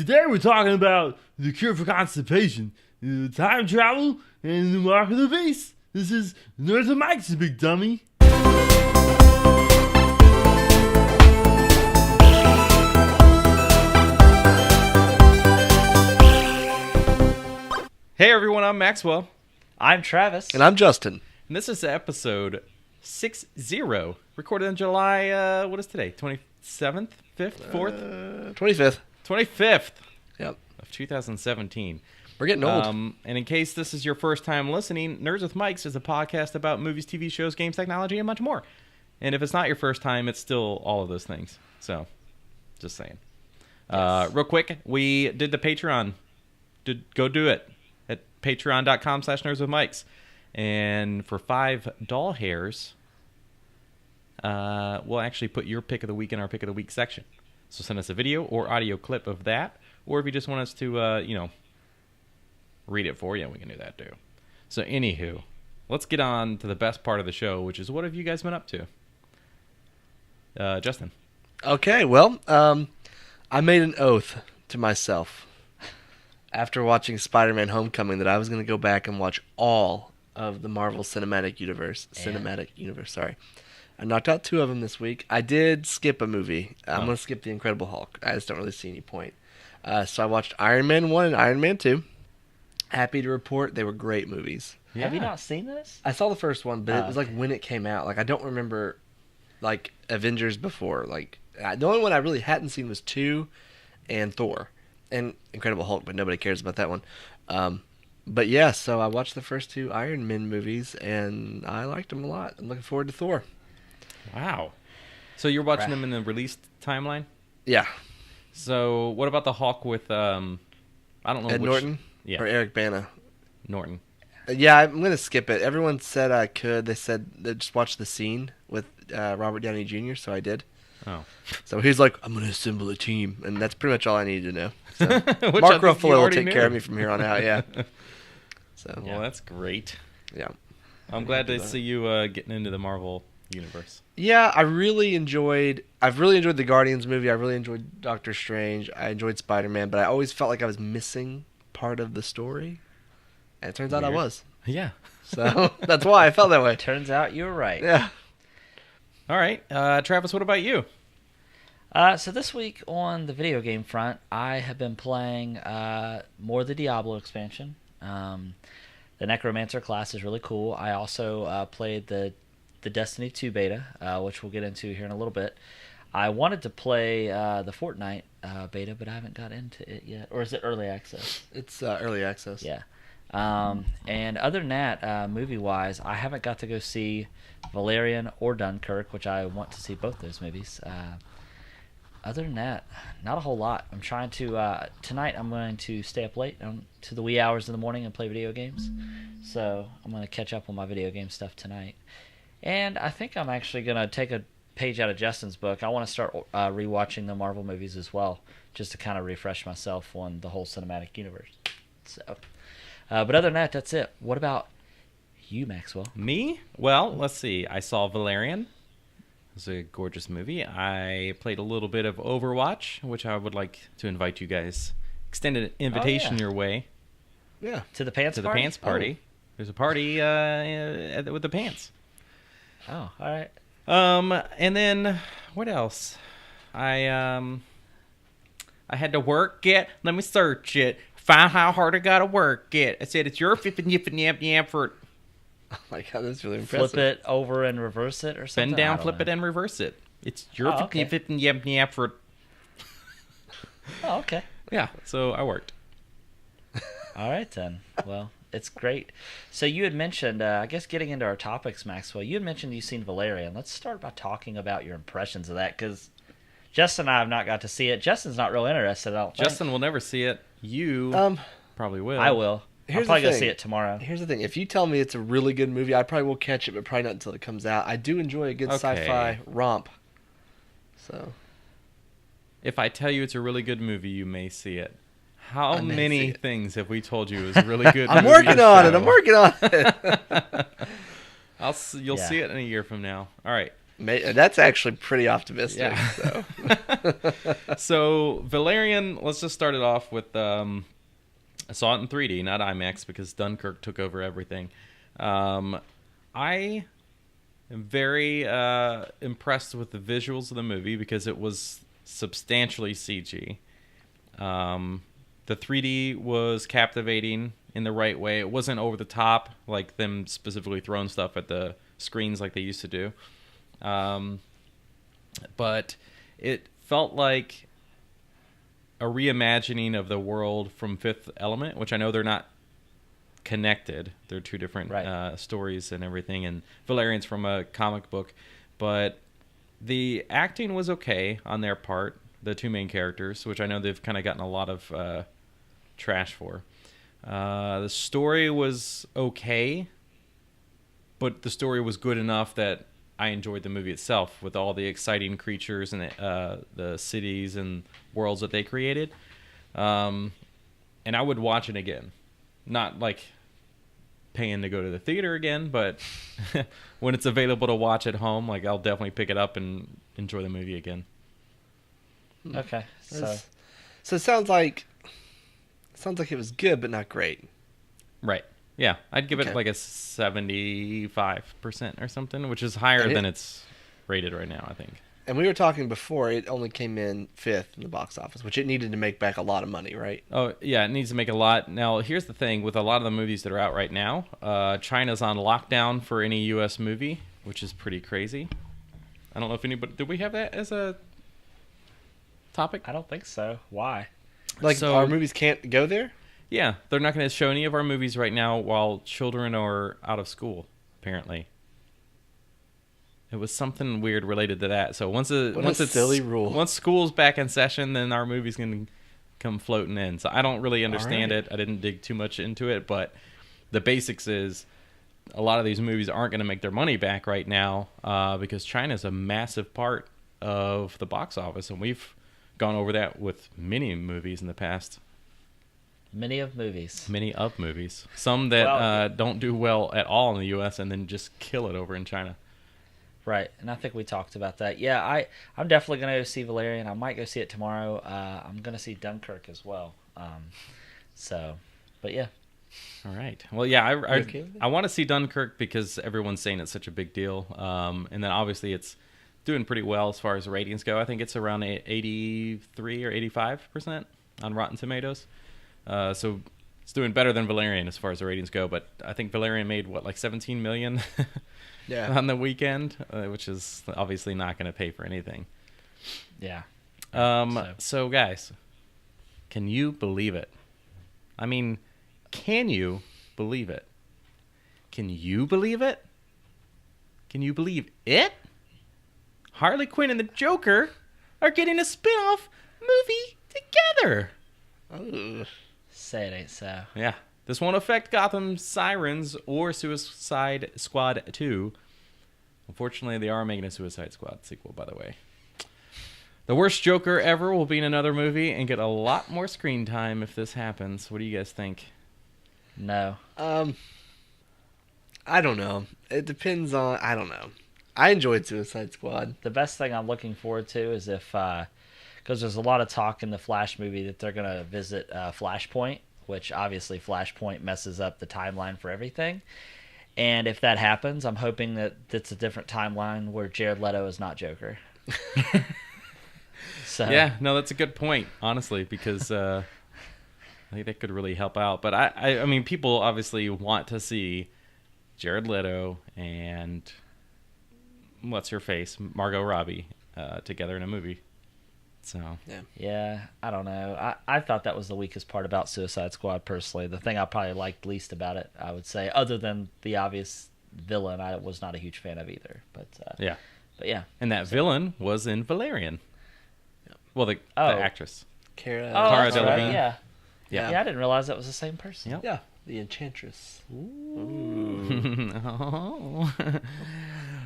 Today we're talking about the cure for constipation, time travel, and the mark of the beast. This is Nerds and Mike's a big dummy. Hey everyone, I'm Maxwell. I'm Travis. And I'm Justin. And this is episode 60, recorded on July, what is today? 27th? 5th? 4th? 25th. 25th Yep. of 2017. We're getting old. And in case this is your first time listening, Nerds with Mikes is a podcast about movies, TV shows, games, technology, and much more. And if it's not your first time, it's still all of those things. So, just saying. Yes. Real quick, we did the Patreon. Go do it at patreon.com/nerdswithmikes. And for 5 doll hairs, we'll actually put your pick of the week in our pick of the week section. So send us a video or audio clip of that. Or if you just want us to, read it for you, we can do that too. So anywho, let's get on to the best part of the show, which is what have you guys been up to? Justin. Okay, well, I made an oath to myself after watching Spider-Man Homecoming that I was going to go back and watch all of the Marvel Cinematic Universe. Sorry. I knocked out 2 of them this week. I did skip a movie. I'm going to skip The Incredible Hulk. I just don't really see any point. So I watched Iron Man 1 and Iron Man 2. Happy to report they were great movies. Yeah. Have you not seen this? I saw the first one, but it was like okay. when it came out. Like I don't remember like Avengers before. Like the only one I really hadn't seen was 2 and Thor and Incredible Hulk, but nobody cares about that one. But yeah, so I watched the first 2 Iron Man movies and I liked them a lot. I'm looking forward to Thor. Wow. So you're watching Right. them in the released timeline? Yeah. So what about the Hulk with, I don't know Ed which... Norton Yeah, or Eric Bana. Norton. Yeah, I'm going to skip it. Everyone said I could. They said they just watch the scene with Robert Downey Jr., so I did. Oh. So he's like, I'm going to assemble a team, and that's pretty much all I needed to know. So Which Mark I think you Ruffalo will already take knew. care of me from here on out, yeah. So, Well, that's great. yeah. I'm glad to see you getting into the Marvel universe. Yeah, I've really enjoyed the Guardians movie. I really enjoyed Doctor Strange. I enjoyed Spider-Man, but I always felt like I was missing part of the story. And it turns out I Weird. was. Yeah. So that's why I felt that way. Turns out you were right. Yeah. All right. Travis, what about you? So this week on the video game front, I have been playing more of the Diablo expansion. The Necromancer class is really cool. I also played the Destiny 2 beta, which we'll get into here in a little bit. I wanted to play the Fortnite beta, but I haven't got into it yet. Or is it early access? It's early access. Yeah. And other than that, movie-wise, I haven't got to go see Valerian or Dunkirk, which I want to see both those movies. Other than that, not a whole lot. I'm trying to... tonight, I'm going to stay up late to the wee hours in the morning and play video games. So I'm going to catch up on my video game stuff tonight. And I think I'm actually going to take a page out of Justin's book. I want to start rewatching the Marvel movies as well, just to kind of refresh myself on the whole cinematic universe. So... but other than that, that's it. What about you, Maxwell? Me? Well, let's see. I saw Valerian. It was a gorgeous movie. I played a little bit of Overwatch, which I would like to invite you guys. Extend an invitation your way Yeah. To the pants to the party? pants party. There's a party with the pants. Oh, all right. And then what else? I had to work it. Let me search it. Find how hard I gotta work it. I said it's your fippin' yippin' yap for Oh my god, that's really impressive. Flip it over and reverse it or something? bend down, flip it, and reverse it. It's your okay. fippin' yap for. Oh, okay. Yeah, so I worked. All right, then. Well, it's great. So you had mentioned, I guess getting into our topics, Maxwell, you had mentioned you've seen Valerian. Let's start by talking about your impressions of that, because Justin and I have not got to see it. Justin's not real interested, I don't think. Justin will never see it. You probably will. I will. Here's I'll probably the go thing. see it tomorrow. Here's the thing. If you tell me it's a really good movie, I probably will catch it, but probably not until it comes out. I do enjoy a good Okay. sci-fi romp. So If I tell you it's a really good movie, you may see it. How I may see many it. things have we told you is a really good I'm movie working on it. show? I'm working on it. You'll Yeah. see it in a year from now. All right. That's actually pretty optimistic. Yeah. So. So Valerian, let's just start it off with. I saw it in 3D, not IMAX, because Dunkirk took over everything. I am very impressed with the visuals of the movie because it was substantially CG. The 3D was captivating in the right way. It wasn't over the top, like them specifically throwing stuff at the screens like they used to do. But it felt like a reimagining of the world from Fifth Element, which I know they're not connected. They're two different stories and everything, and Valerian's from a comic book. But the acting was okay on their part, the two main characters, which I know they've kind of gotten a lot of trash for. The story was okay, but the story was good enough that I enjoyed the movie itself with all the exciting creatures and the cities and worlds that they created. And I would watch it again. Not like paying to go to the theater again, but when it's available to watch at home, like I'll definitely pick it up and enjoy the movie again. Okay, so it sounds like it was good, but not great. Right. Yeah, I'd give it Okay. like a 75% or something, which is higher than it's rated right now, I think. And we were talking before, it only came in 5th in the box office, which it needed to make back a lot of money, right? Oh, yeah, it needs to make a lot. Now, here's the thing. With a lot of the movies that are out right now, China's on lockdown for any U.S. movie, which is pretty crazy. I don't know if anybody... Did we have that as a topic? I don't think so. Why? Like, So- our movies can't go there? Yeah, they're not going to show any of our movies right now while children are out of school, apparently. It was something weird related to that. So once it's silly rule. Once school's back in session, then our movie's going to come floating in. So I don't really understand right. it. I didn't dig too much into it, but the basics is a lot of these movies aren't going to make their money back right now because China's a massive part of the box office, and we've gone over that with many movies in the past. Many of movies. Many of movies. Some that Well- don't do well at all in the U.S. and then just kill it over in China. Right, and I think we talked about that. Yeah, I'm definitely going to go see Valerian. I might go see it tomorrow. I'm going to see Dunkirk as well. But yeah. All right. Well, yeah, okay with it? I want to see Dunkirk because everyone's saying it's such a big deal. And then obviously it's doing pretty well as far as ratings go. I think it's around 83 or 85% on Rotten Tomatoes. So it's doing better than Valerian as far as the ratings go. But I think Valerian made, like 17 million Yeah. on the weekend, which is obviously not going to pay for anything. Yeah. So guys, can you believe it? I mean, can you believe it? Can you believe it? Can you believe it? Harley Quinn and the Joker are getting a spin-off movie together. Ugh. Say it ain't so. Yeah. This won't affect Gotham Sirens or Suicide Squad 2. Unfortunately, they are making a Suicide Squad sequel, by the way. The worst Joker ever will be in another movie and get a lot more screen time if this happens. What do you guys think? No. I don't know. It depends on... I don't know. I enjoyed Suicide Squad. The best thing I'm looking forward to is if, because there's a lot of talk in the Flash movie that they're going to visit Flashpoint, which obviously Flashpoint messes up the timeline for everything. And if that happens, I'm hoping that it's a different timeline where Jared Leto is not Joker. So Yeah, no, that's a good point, honestly, because I think that could really help out. But I mean, people obviously want to see Jared Leto and what's her face, Margot Robbie, together in a movie. So Yeah, I don't know. I thought that was the weakest part about Suicide Squad, personally. The thing I probably liked least about it, I would say, other than the obvious villain, I was not a huge fan of either. But yeah, yeah. and that villain was in Valerian. Well, the Oh. actress. Cara Cara that's right, Delevingne. Yeah. Yeah. Yeah, I didn't realize that was the same person. Yep. Yeah, the Enchantress. Oh.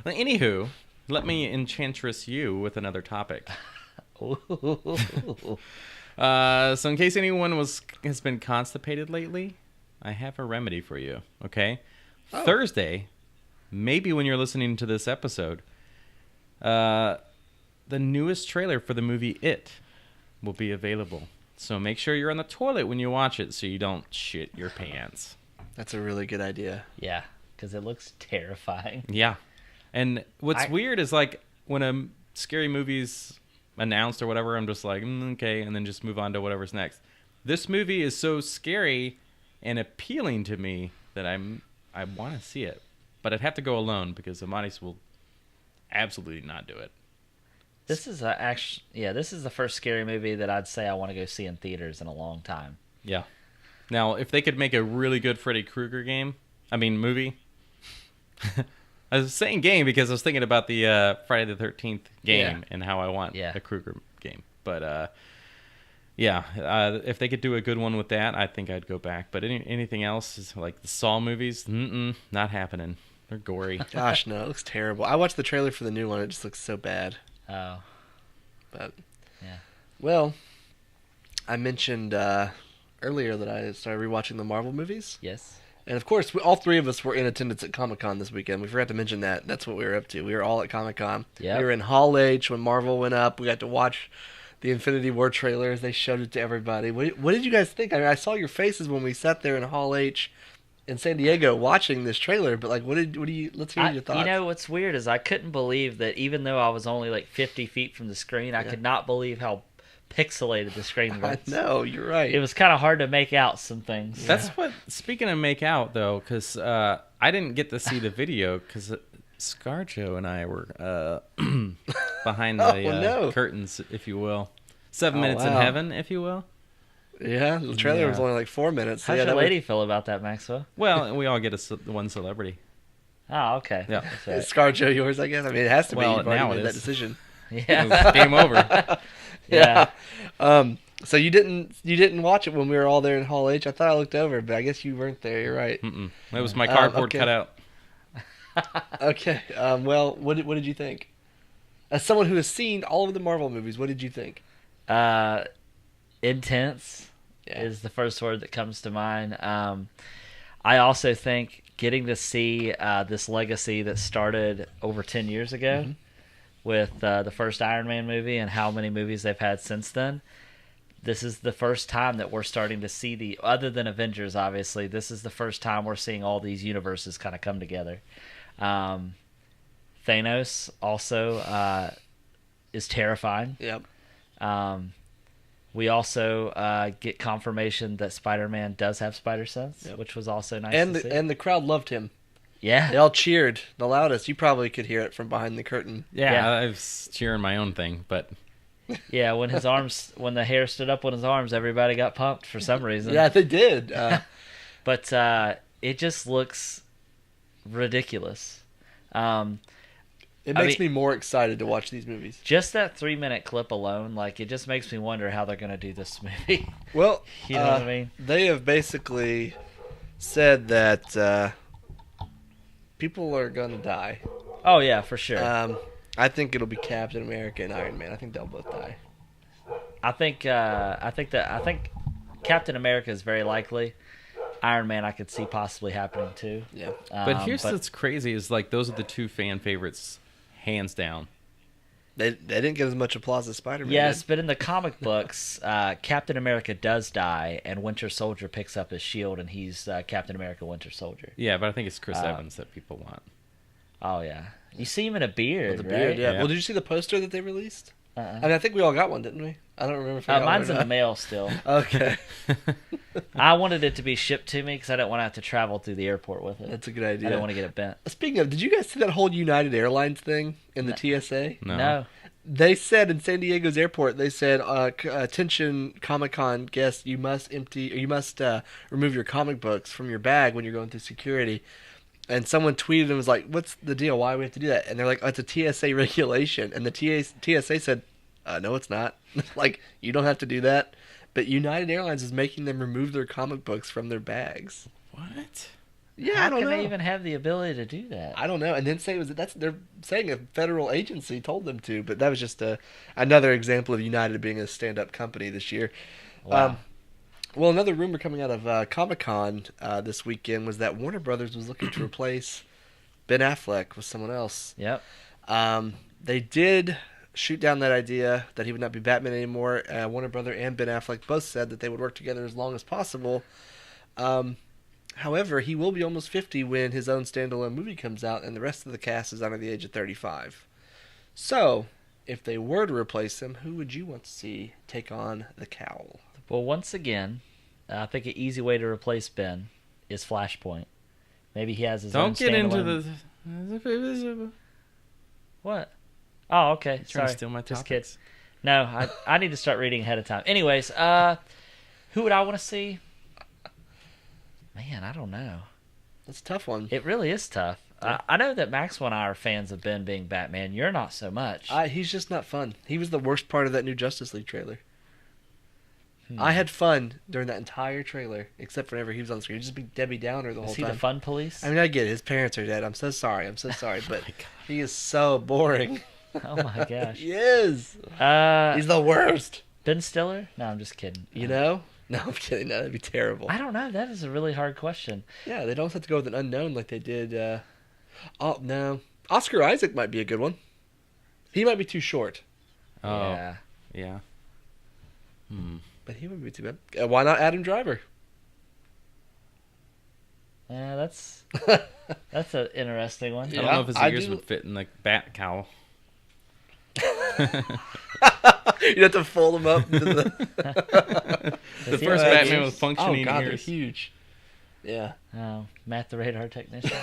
Well, anywho, let me enchantress you with another topic. So in case anyone has been constipated lately, I have a remedy for you, okay? Oh. Thursday, maybe when you're listening to this episode, the newest trailer for the movie It will be available. So make sure you're on the toilet when you watch it so you don't shit your pants. That's a really good idea. Yeah, because it looks terrifying. Yeah. And what's weird is like when a scary movie's announced or whatever, I'm just like, okay, and then just move on to whatever's next. This movie is so scary and appealing to me that I want to see it. But I'd have to go alone because Amadeus will absolutely not do it. This is this is the first scary movie that I'd say I want to go see in theaters in a long time. Yeah. Now, if they could make a really good Freddy Krueger movie. I was saying game because I was thinking about the Friday the 13th game and how I want a Krueger game. But, if they could do a good one with that, I think I'd go back. But anything else, is like the Saw movies, not happening. They're gory. Gosh, no, it looks terrible. I watched the trailer for the new one. It just looks so bad. Oh. But, yeah. Well, I mentioned earlier that I started rewatching the Marvel movies. Yes. And of course, all three of us were in attendance at Comic-Con this weekend. We forgot to mention that. That's what we were up to. We were all at Comic-Con. Yep. We were in Hall H when Marvel went up. We got to watch the Infinity War trailers. They showed it to everybody. What did you guys think? I mean, I saw your faces when we sat there in Hall H in San Diego watching this trailer, but like, what do you? Let's hear your thoughts. You know what's weird is I couldn't believe that even though I was only like 50 feet from the screen, I could not believe how pixelated the screen was. I know, you're right. It was kind of hard to make out some things. That's what. Speaking of make out though, because I didn't get to see the video because ScarJo and I were behind the curtains, if you will. 7 minutes in heaven, if you will. Yeah, the trailer was only like 4 minutes. How's your lady feel about that, Maxwell? Well, we all get one celebrity. Oh, okay. Yeah. Right. Is ScarJo yours, I guess? I mean, it has to be. You've now already it made is. that decision. Yeah. Game over. Yeah. So you didn't watch it when we were all there in Hall H? I thought I looked over, but I guess you weren't there. You're right. Mm-mm. That was my cardboard cutout. Okay. Well, what did you think? As someone who has seen all of the Marvel movies, what did you think? Intense is the first word that comes to mind. I also think getting to see this legacy that started over 10 years ago with the first Iron Man movie and how many movies they've had since then. This is the first time that we're starting to see other than Avengers, obviously, this is the first time we're seeing all these universes kind of come together. Thanos also is terrifying. Yep. We also get confirmation that Spider-Man does have spider sense, which was also nice to see. And the crowd loved him. Yeah. They all cheered the loudest. You probably could hear it from behind the curtain. Yeah. I was cheering my own thing, but... Yeah, when the hair stood up on his arms, everybody got pumped for some reason. Yeah, they did. But it just looks ridiculous. It makes me more excited to watch these movies. Just that 3-minute clip alone, like, it just makes me wonder how they're going to do this movie. Well, you know what I mean? They have basically said that people are going to die. Oh, yeah, for sure. I think it'll be Captain America and Iron Man. I think they'll both die. I think Captain America is very likely. Iron Man I could see possibly happening too. Yeah. But here's what's crazy is like those are the two fan favorites, hands down. They didn't get as much applause as Spider-Man. Yes, but in the comic books, Captain America does die, and Winter Soldier picks up his shield, and he's Captain America Winter Soldier. Yeah, but I think it's Chris Evans that people want. Oh, yeah. You see him in a beard, With a beard, right? yeah. Well, did you see the poster that they released? Uh-uh. I mean, I think we all got one, didn't we? I don't remember if we got Mine's one in or the not. mail still. Okay. I wanted it to be shipped to me because I didn't want to have to travel through the airport with it. That's a good idea. I didn't want to get it bent. Speaking of, did you guys see that whole United Airlines thing in the TSA? No. They said in San Diego's airport, they said, attention Comic-Con guests, you must remove your comic books from your bag when you're going through security. And someone tweeted and was like, what's the deal? Why do we have to do that? And they're like, oh, it's a TSA regulation. And the TSA said, no, it's not. Like, you don't have to do that. But United Airlines is making them remove their comic books from their bags. What? Yeah, How I don't can know. they even have the ability to do that? I don't know. And then say they're saying a federal agency told them to, but that was just another example of United being a stand-up company this year. Wow. Well, another rumor coming out of Comic-Con this weekend was that Warner Brothers was looking to replace Ben Affleck with someone else. Yep. They did shoot down that idea that he would not be Batman anymore. Warner Brother and Ben Affleck both said that they would work together as long as possible. However, he will be almost 50 when his own standalone movie comes out, and the rest of the cast is under the age of 35. So, if they were to replace him, who would you want to see take on the cowl? Well, once again, I think an easy way to replace Ben is Flashpoint. Maybe he has his own Don't get into standalone- the. What? Oh, okay. Trying to Sorry. steal my Just kidding. topics. No, I need to start reading ahead of time. Anyways, who would I want to see? Man, I don't know. That's a tough one. It really is tough. Yeah. I know that Maxwell and I are fans of Ben being Batman. You're not so much. He's just not fun. He was the worst part of that new Justice League trailer. I had fun during that entire trailer, except whenever he was on the screen. He'd just be Debbie Downer the whole Is he time. the fun police? I mean, I get it. His parents are dead. I'm so sorry. But he is so boring. Oh my gosh. He is. Uh, He's the worst. Ben Stiller? No, I'm just kidding. You know? No, I'm kidding. No, that'd be terrible. I don't know. That is a really hard question. Yeah, they don't have to go with an unknown like they did. Oh, no. Oscar Isaac might be a good one. He might be too short, Oh, Yeah. yeah. but he wouldn't be too bad. Why not Adam Driver? Yeah, that's an interesting one. I don't Yeah, know if his I ears do- would fit in the bat cowl. You'd have to fold him up. Into the The Does he first have Batman ears? with functioning oh, God, they're ears. huge. Yeah. Oh, Matt the radar technician.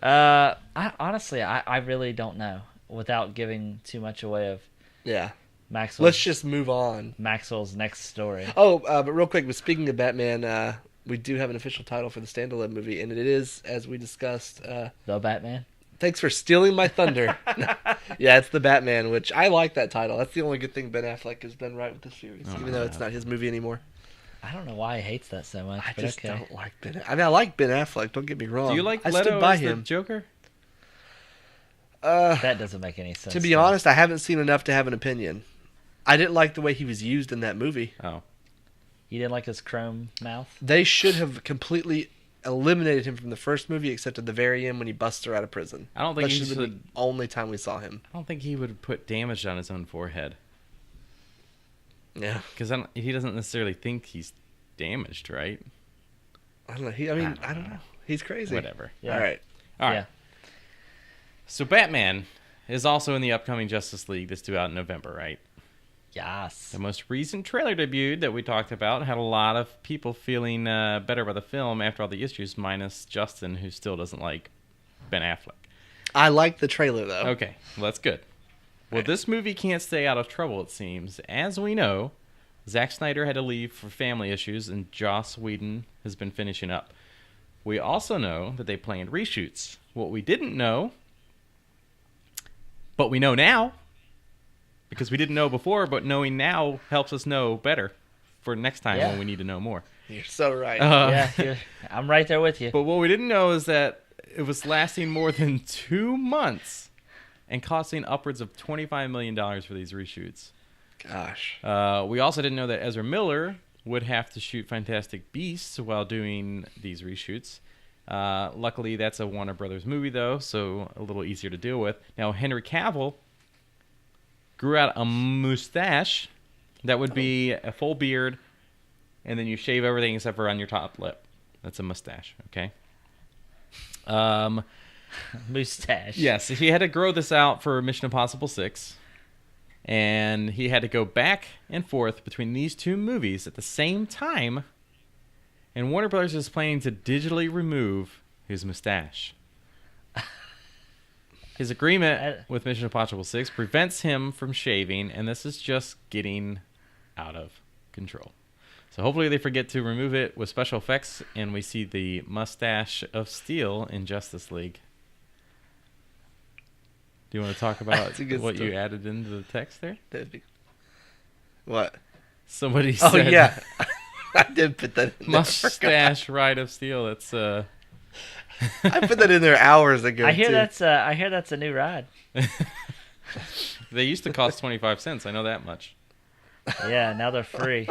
Honestly, I really don't know. Without giving too much away of Yeah. Maxwell's, Let's just move on. Maxwell's next story. Oh, but real quick, but speaking of Batman, we do have an official title for the standalone movie, and it is, as we discussed, The Batman. thanks for stealing my thunder. Yeah, it's The Batman, which I like that title. That's the only good thing Ben Affleck has done right with this series, Oh, even though it's not his movie anymore. I don't know why he hates that so much. I but just okay. don't like Ben. I mean, I like Ben Affleck. Don't get me wrong. Do you like I Leto stood by as the him. Joker? That doesn't make any sense. To be honest, I haven't seen enough to have an opinion. I didn't like the way he was used in that movie. Oh, You didn't like his chrome mouth? They should have completely eliminated him from the first movie, except at the very end when he busts her out of prison. I don't think That he should have been should. the only time we saw him. I don't think he would put damage on his own forehead Yeah, because he doesn't necessarily think he's damaged, right? I don't know. I don't know. He's crazy. Whatever. Yeah. All right. All right. Yeah. So Batman is also in the upcoming Justice League that's due out in November, right? Yes. The most recent trailer debuted that we talked about had a lot of people feeling better about the film after all the issues, minus Justin, who still doesn't like Ben Affleck. I like the trailer though. Okay, well, that's good. Well, this movie can't stay out of trouble, it seems. As we know, Zack Snyder had to leave for family issues, and Joss Whedon has been finishing up. We also know that they planned reshoots. What we didn't know, but we know now, because we didn't know before, but knowing now helps us know better for next time Yeah. when we need to know more. You're so right. I'm right there with you. But what we didn't know is that it was lasting more than 2 months and costing upwards of $25 million for these reshoots. Gosh. We also didn't know that Ezra Miller would have to shoot Fantastic Beasts while doing these reshoots. Luckily, that's a Warner Brothers movie, though, so a little easier to deal with. Now, Henry Cavill grew out a mustache that would be a full beard, and then you shave everything except for on your top lip. That's a mustache, okay? Mustache. Yes, he had to grow this out for Mission Impossible 6. And he had to go back and forth between these two movies at the same time. And Warner Brothers is planning to digitally remove his mustache. His agreement with Mission Impossible 6 prevents him from shaving, and this is just getting out of control. So hopefully they forget to remove it with special effects, and we see the mustache of steel in Justice League. Do you want to talk about That's a good what you story. added into the text there? What? Somebody Oh said, yeah. I did put that in there. mustache ride of steel. That's I put that in there hours ago. I hear too. that's a new ride. they used to cost 25 cents. I know that much. Yeah, now they're free.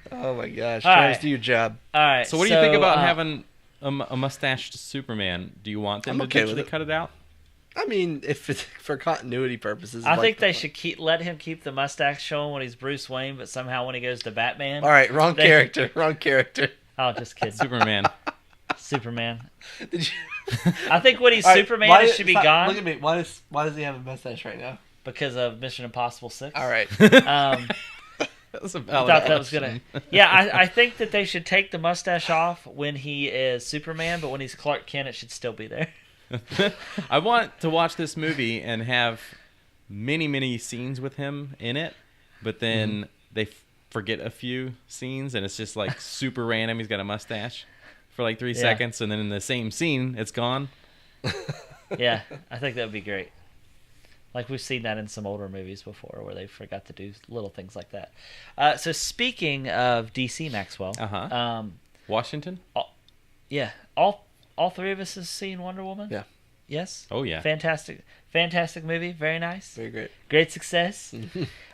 Oh my gosh. All Travis, right. do your job. All right. So what do you think about having a mustached Superman? Do you want them I'm okay to with digitally it. cut it out? I mean, if it's for continuity purposes. I like think they the- should let him keep the mustache showing when he's Bruce Wayne, but somehow when he goes to Batman. All right, wrong they- character. Wrong character. Oh, just kidding. Superman. Superman. Did you? I think when he's All right, Superman, why it did- should be stop, gone Look at me. Why does he have a mustache right now? because of Mission Impossible 6. All right. Um, That was a I valid thought that was question. gonna. Yeah, I think that they should take the mustache off when he is Superman, but when he's Clark Kent, it should still be there. I want to watch this movie and have many scenes with him in it, but then they forget a few scenes and it's just like super random. He's got a mustache for like 3 Yeah. seconds, and then in the same scene, it's gone. Yeah, I think that would be great. Like we've seen that in some older movies before, where they forgot to do little things like that. So speaking of DC, Maxwell, Uh-huh. Washington? yeah, all three of us have seen Wonder Woman. Yeah. Yes. Oh, yeah. Fantastic movie. Very nice. Very great. Great success.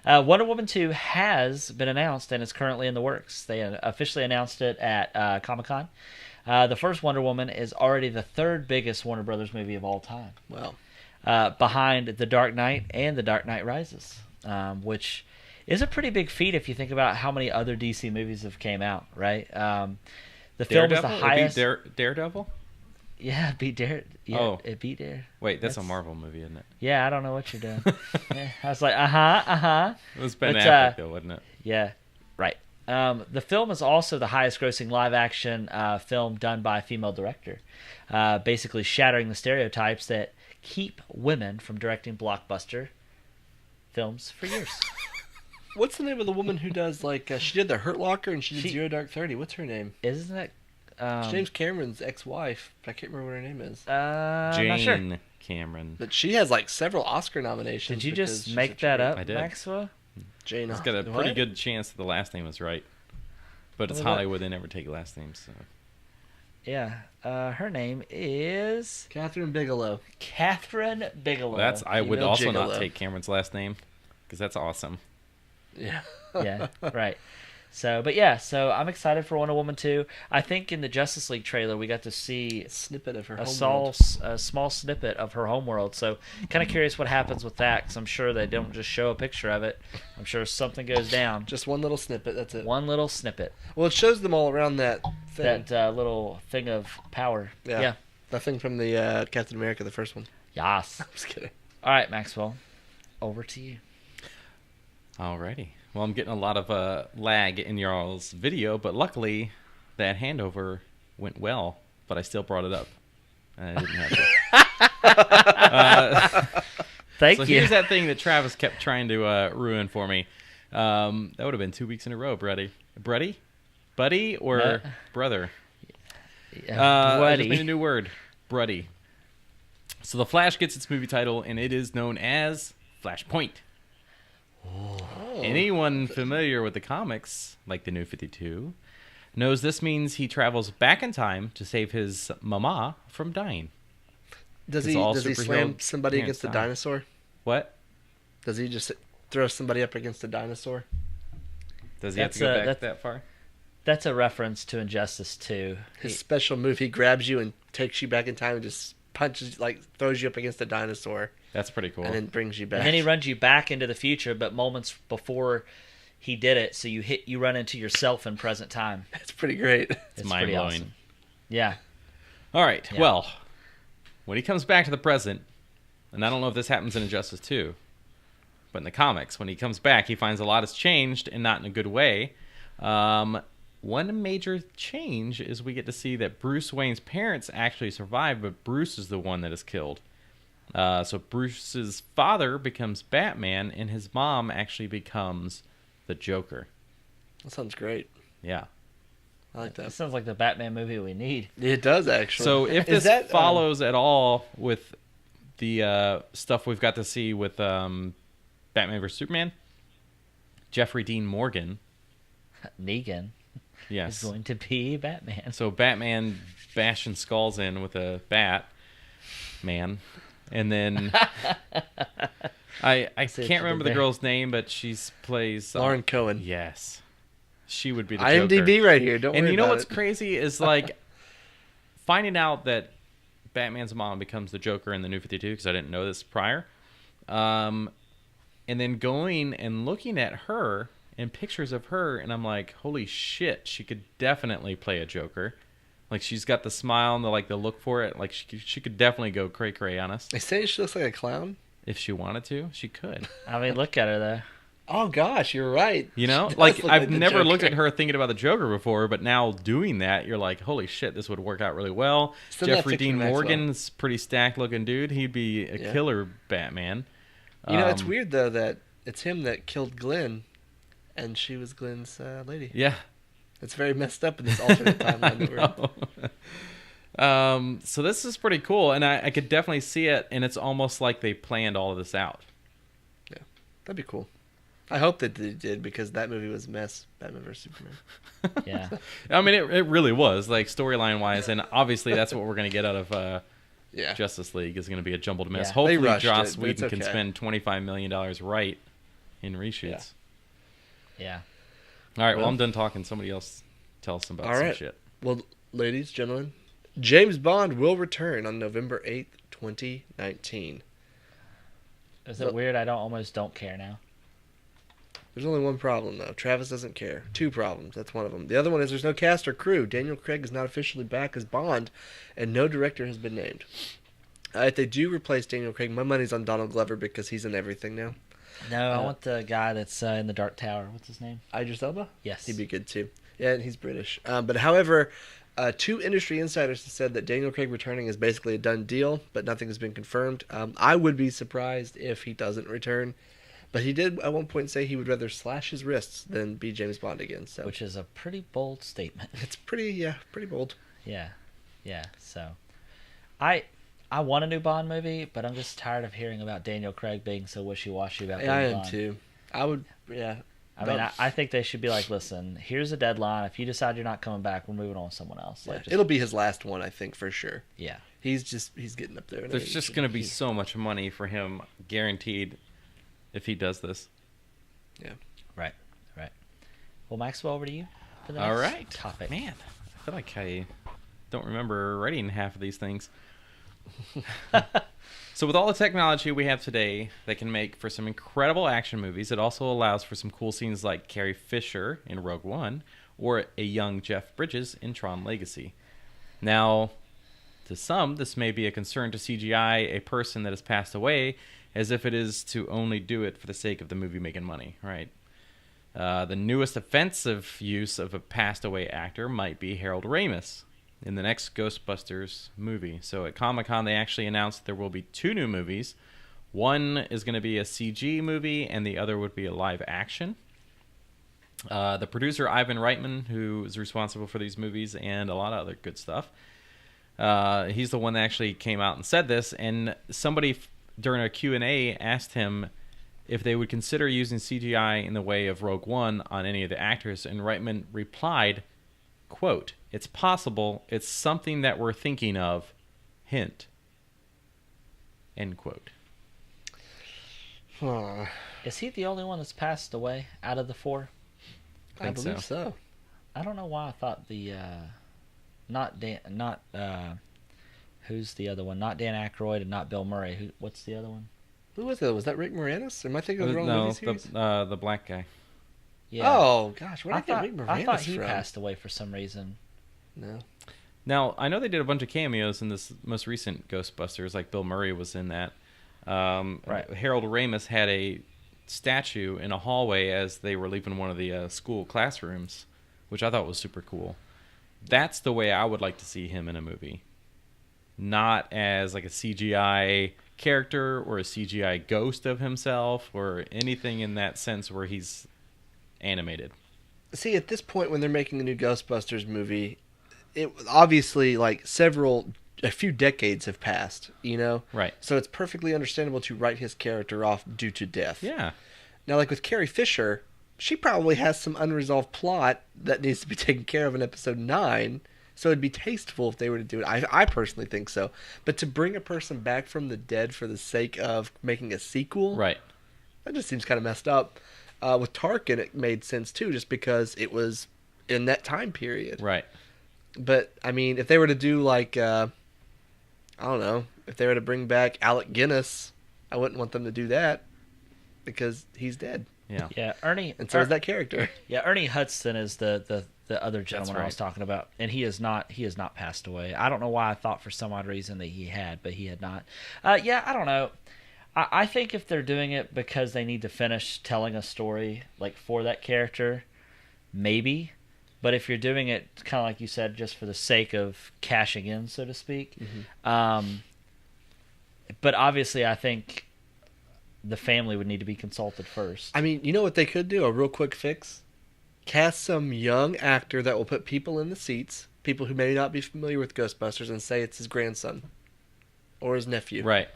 Wonder Woman 2 has been announced and is currently in the works. They officially announced it at Comic-Con. The first Wonder Woman is already the third biggest Warner Brothers movie of all time, Well, behind The Dark Knight and The Dark Knight Rises, which is a pretty big feat if you think about how many other DC movies have came out, right? The film is the Daredevil? highest. It beat Daredevil? Yeah, it beat Dare. Yeah, Oh. it beat Dare. Wait, that's a That's- Marvel movie, isn't it? Yeah, I don't know what you're doing. Yeah, I was like, uh-huh. It was Ben But, Affleck, though, wasn't it? Yeah, right. The film is also the highest-grossing live-action film done by a female director, basically shattering the stereotypes that keep women from directing blockbuster films for years. what's the name of the woman who does like she did The Hurt Locker and she did She- Zero Dark 30? What's her name? Isn't it? It's James Cameron's ex-wife, but I can't remember what her name is. I'm not sure. Jane Cameron. But she has like several Oscar nominations. Did you because just she's make such a that great- up, I did. Maxwell? Jane. It's got a What? pretty good chance that the last name was right. But it's What was that? Hollywood, they never take last names. So. Yeah. Her name is Catherine Bigelow. Catherine Bigelow. I would Female also not gigolo. take Cameron's last name, because that's awesome. Yeah. Yeah, right. So I'm excited for Wonder Woman 2. I think in the Justice League trailer we got to see Snippet of her a homeworld. small snippet of her homeworld. So kind of curious what happens with that, because I'm sure they don't just show a picture of it. I'm sure something goes down. Just one little snippet. That's it. One little snippet. Well, it shows them all around that thing. That little thing of power. Yeah. Yeah. That thing from the Captain America, the first one. Yas. I'm just kidding. All right, Maxwell. Over to you. Alrighty. Well, I'm getting a lot of lag in y'all's video, but luckily that handover went well, but I still brought it up. I didn't have to. Thank So you. here's that thing that Travis kept trying to ruin for me. That would have been 2 weeks in a row, Buddy, or No. brother? Yeah, I just made a buddy. new word, Bruddy. So the Flash gets its movie title, and it is known as Flashpoint. Anyone familiar with the comics, like the New 52, knows this means he travels back in time to save his mama from dying. Does It's he all does he superhero slam somebody can't against a stop. dinosaur? What? Does he just throw somebody up against a dinosaur? Does he have to That's, go back that's- that far? That's a reference to Injustice 2. His special move, he grabs you and takes you back in time and just punches, like throws you up against a dinosaur That's pretty cool. and then brings you back. And then he runs you back into the future, but moments before he did it, so you run into yourself in present time. It's pretty great. It's pretty mind-blowing. awesome. Yeah. All right. Yeah. Well, when he comes back to the present, and I don't know if this happens in Injustice 2, but in the comics, when he comes back, he finds a lot has changed and not in a good way. One major change is we get to see that Bruce Wayne's parents actually survive, but Bruce is the one that is killed. So Bruce's father becomes Batman, and his mom actually becomes the Joker. That sounds great. Yeah. I like That that. sounds like the Batman movie we need. It does actually. So if Is this that, follows at all with the stuff we've got to see with Batman vs Superman, Jeffrey Dean Morgan, Negan yes. is going to be Batman. So Batman bashing skulls in with a bat, man, and then I see what you can't remember did the there. girl's name, but she plays Lauren Cohen. Yes, she would be the IMDb Joker. right here. Don't And worry you know about what's it. crazy is like finding out that Batman's mom becomes the Joker in the New 52 because I didn't know this prior. And then going and looking at her and pictures of her, and I'm like, holy shit, she could definitely play a Joker. Like, she's got the smile and the look for it. Like, she could definitely go cray-cray on us. They say she looks like a clown. If she wanted to, she could. I mean, look at her there. Oh gosh, you're right. You know, She does like look I've the never looked at Joker. her thinking about the Joker before, but now doing that, you're like, holy shit, this would work out really well. Send that Jeffrey picture Dean to Maxwell. Morgan's pretty stacked looking dude. He'd be a Yeah. killer Batman. You know, it's Um, weird though that it's him that killed Glenn, and she was Glenn's lady. Yeah. It's very messed up in this alternate timeline that we're in. So this is pretty cool, and I could definitely see it, and it's almost like they planned all of this out. That'd be cool. I hope that they did because that movie was a mess. Batman vs Superman. Yeah. I mean, it really was, like, storyline-wise, and obviously that's what we're going to get out of Yeah. Justice League is going to be a jumbled mess. Yeah. Hopefully They rushed Joss it, but it's Whedon can okay. spend $25 million right in reshoots. Yeah. All right, well, Well- I'm done talking. Somebody else tell us about All some right. shit. Well, ladies, gentlemen, James Bond will return on November 8th, 2019. Is Well- it weird? I almost don't care now. There's only one problem, though. Travis doesn't care. Two problems. That's one of them. The other one is there's no cast or crew. Daniel Craig is not officially back as Bond, and no director has been named. If they do replace Daniel Craig, my money's on Donald Glover because he's in everything now. No, I want the guy that's in the Dark Tower. What's his name? Idris Elba? Yes. He'd be good, too. Yeah, and he's British. But however, two industry insiders have said that Daniel Craig returning is basically a done deal, but nothing has been confirmed. I would be surprised if he doesn't return. But he did at one point say he would rather slash his wrists than be James Bond again. So Which is a pretty bold statement. it's pretty bold. Yeah. Yeah. So, I want a new Bond movie, but I'm just tired of hearing about Daniel Craig being so wishy-washy about Yeah, I being am Bond. too. I would, yeah. I mean, I think they should be like, listen, here's a deadline. If you decide you're not coming back, we're moving on to someone else. Like, just, It'll be his last one, I think, for sure. yeah. He's getting up there. in There's age. just going to be so much money for him guaranteed if he does this. Right. Well, Maxwell, over to you for the All next right. topic. Man, I feel like I don't remember writing half of these things. So with all the technology we have today that can make for some incredible action movies, it also allows for some cool scenes like Carrie Fisher in Rogue One or a young Jeff Bridges in Tron Legacy. Now, to some, this may be a concern to CGI a person that has passed away, as if it is to only do it for the sake of the movie making money, right? The newest offensive use of a passed away actor might be Harold Ramis in the next Ghostbusters movie. So at Comic-Con, they actually announced there will be two new movies. One is going to be a CG movie, and the other would be a live action. The producer, Ivan Reitman, who is responsible for these movies and a lot of other good stuff, he's the one that actually came out and said this, and somebody during a Q&A asked him if they would consider using CGI in the way of Rogue One on any of the actors, and Reitman replied, quote, "It's possible. It's something that we're thinking of. Hint." End quote. Huh. Is he the only one that's passed away out of the four? I Think believe so. I don't know why I thought the who's the other one? Not Dan Aykroyd and not Bill Murray. What's the other one? Who was that? Was that Rick Moranis? Am I thinking of the wrong No, movie series? the black guy. Yeah. Oh gosh, where I did I thought, get Rick Moranis I thought he from? passed away for some reason. No. Now, I know they did a bunch of cameos in this most recent Ghostbusters, like Bill Murray was in that. Right. Harold Ramis had a statue in a hallway as they were leaving one of the school classrooms, which I thought was super cool. That's the way I would like to see him in a movie. Not as like a CGI character or a CGI ghost of himself or anything in that sense where he's animated. See, at this point when they're making a new Ghostbusters movie, it obviously like a few decades have passed, you know? Right. So it's perfectly understandable to write his character off due to death. Yeah. Now, like with Carrie Fisher, she probably has some unresolved plot that needs to be taken care of in episode 9. So it'd be tasteful if they were to do it. I personally think so. But to bring a person back from the dead for the sake of making a sequel, Right. that just seems kind of messed up. With Tarkin, it made sense too, just because it was in that time period. Right. But I mean, if they were to do like, I don't know. If they were to bring back Alec Guinness, I wouldn't want them to do that because he's dead. Yeah. Yeah, Ernie. And so is that character. Yeah, Ernie Hudson is the other gentleman I was right. talking about, and he has not passed away. I don't know why I thought for some odd reason that he had, but he had not. Yeah, I don't know. I think if they're doing it because they need to finish telling a story like for that character, maybe. But if you're doing it kind of like you said, just for the sake of cashing in, so to speak, but obviously I think the family would need to be consulted first. I mean, you know what they could do? A real quick fix? Cast some young actor that will put people in the seats, people who may not be familiar with Ghostbusters, and say it's his grandson or his nephew. Right.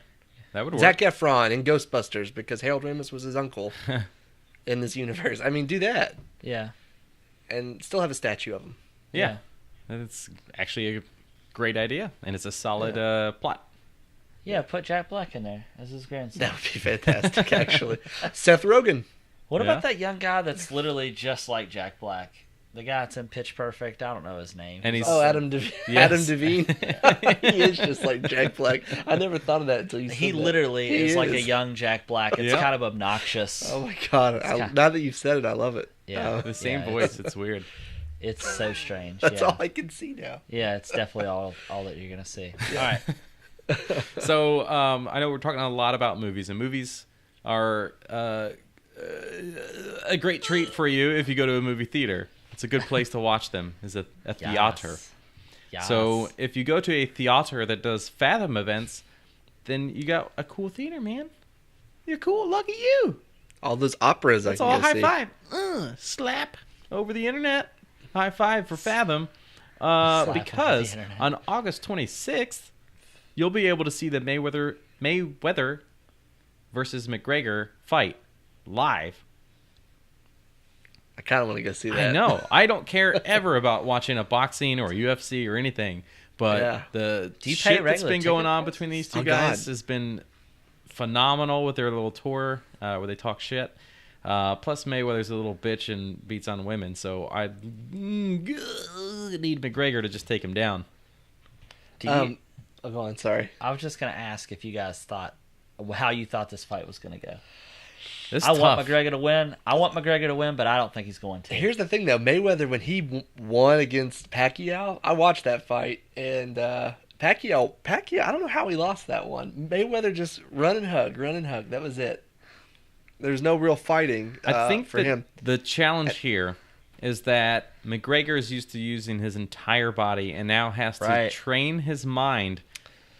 That would work. Zac Efron in Ghostbusters because Harold Ramis was his uncle in this universe. I mean, do that Yeah. and still have a statue of him. Yeah. That's actually a great idea, and it's a solid plot. Yeah, put Jack Black in there as his grandson. That would be fantastic, actually. Seth Rogen. What Yeah. about that young guy that's literally just like Jack Black? The guy that's in Pitch Perfect. I don't know his name. And he's Oh, Adam Devine. Yes. Adam Devine. He is just like Jack Black. I never thought of that until you said He that. literally He is like a is. young Jack Black. It's Yeah. kind of obnoxious. Oh my god! kinda- Now that you've said it, I love it. Yeah. the same Yeah, voice. It's weird. It's so strange. That's yeah. all I can see now. Yeah, it's definitely all that you're gonna see. All right. So I know we're talking a lot about movies, and movies are a great treat for you if you go to a movie theater. It's a good place to watch them. Is a theater. Yes. Yes. So if you go to a theater that does Fathom events, then you got a cool theater, man. You're cool. Lucky you. All those operas That's I all. can go High see. five. Slap over the internet. High five for Fathom. Slap over the Because internet. on August 26th, you'll be able to see the Mayweather versus McGregor fight live. I kind of want to go see that. I know. I don't care ever about watching a boxing or UFC or anything, but Yeah. the Do you pay shit that's regular been going ticket on price? between these two Oh, guys God. has been phenomenal with their little tour where they talk shit. Plus, Mayweather's a little bitch and beats on women, so I need McGregor to just take him down. Do you, Oh, go on. Sorry. I was just gonna ask if you guys thought how you thought this fight was gonna go. This I is want tough. McGregor to win. I want McGregor to win, but I don't think he's going to. Here's the thing, though. Mayweather, when he won against Pacquiao, I watched that fight, and Pacquiao, I don't know how he lost that one. Mayweather just run and hug. That was it. There's no real fighting I think for that him. the challenge here is that McGregor is used to using his entire body and now has to Right. train his mind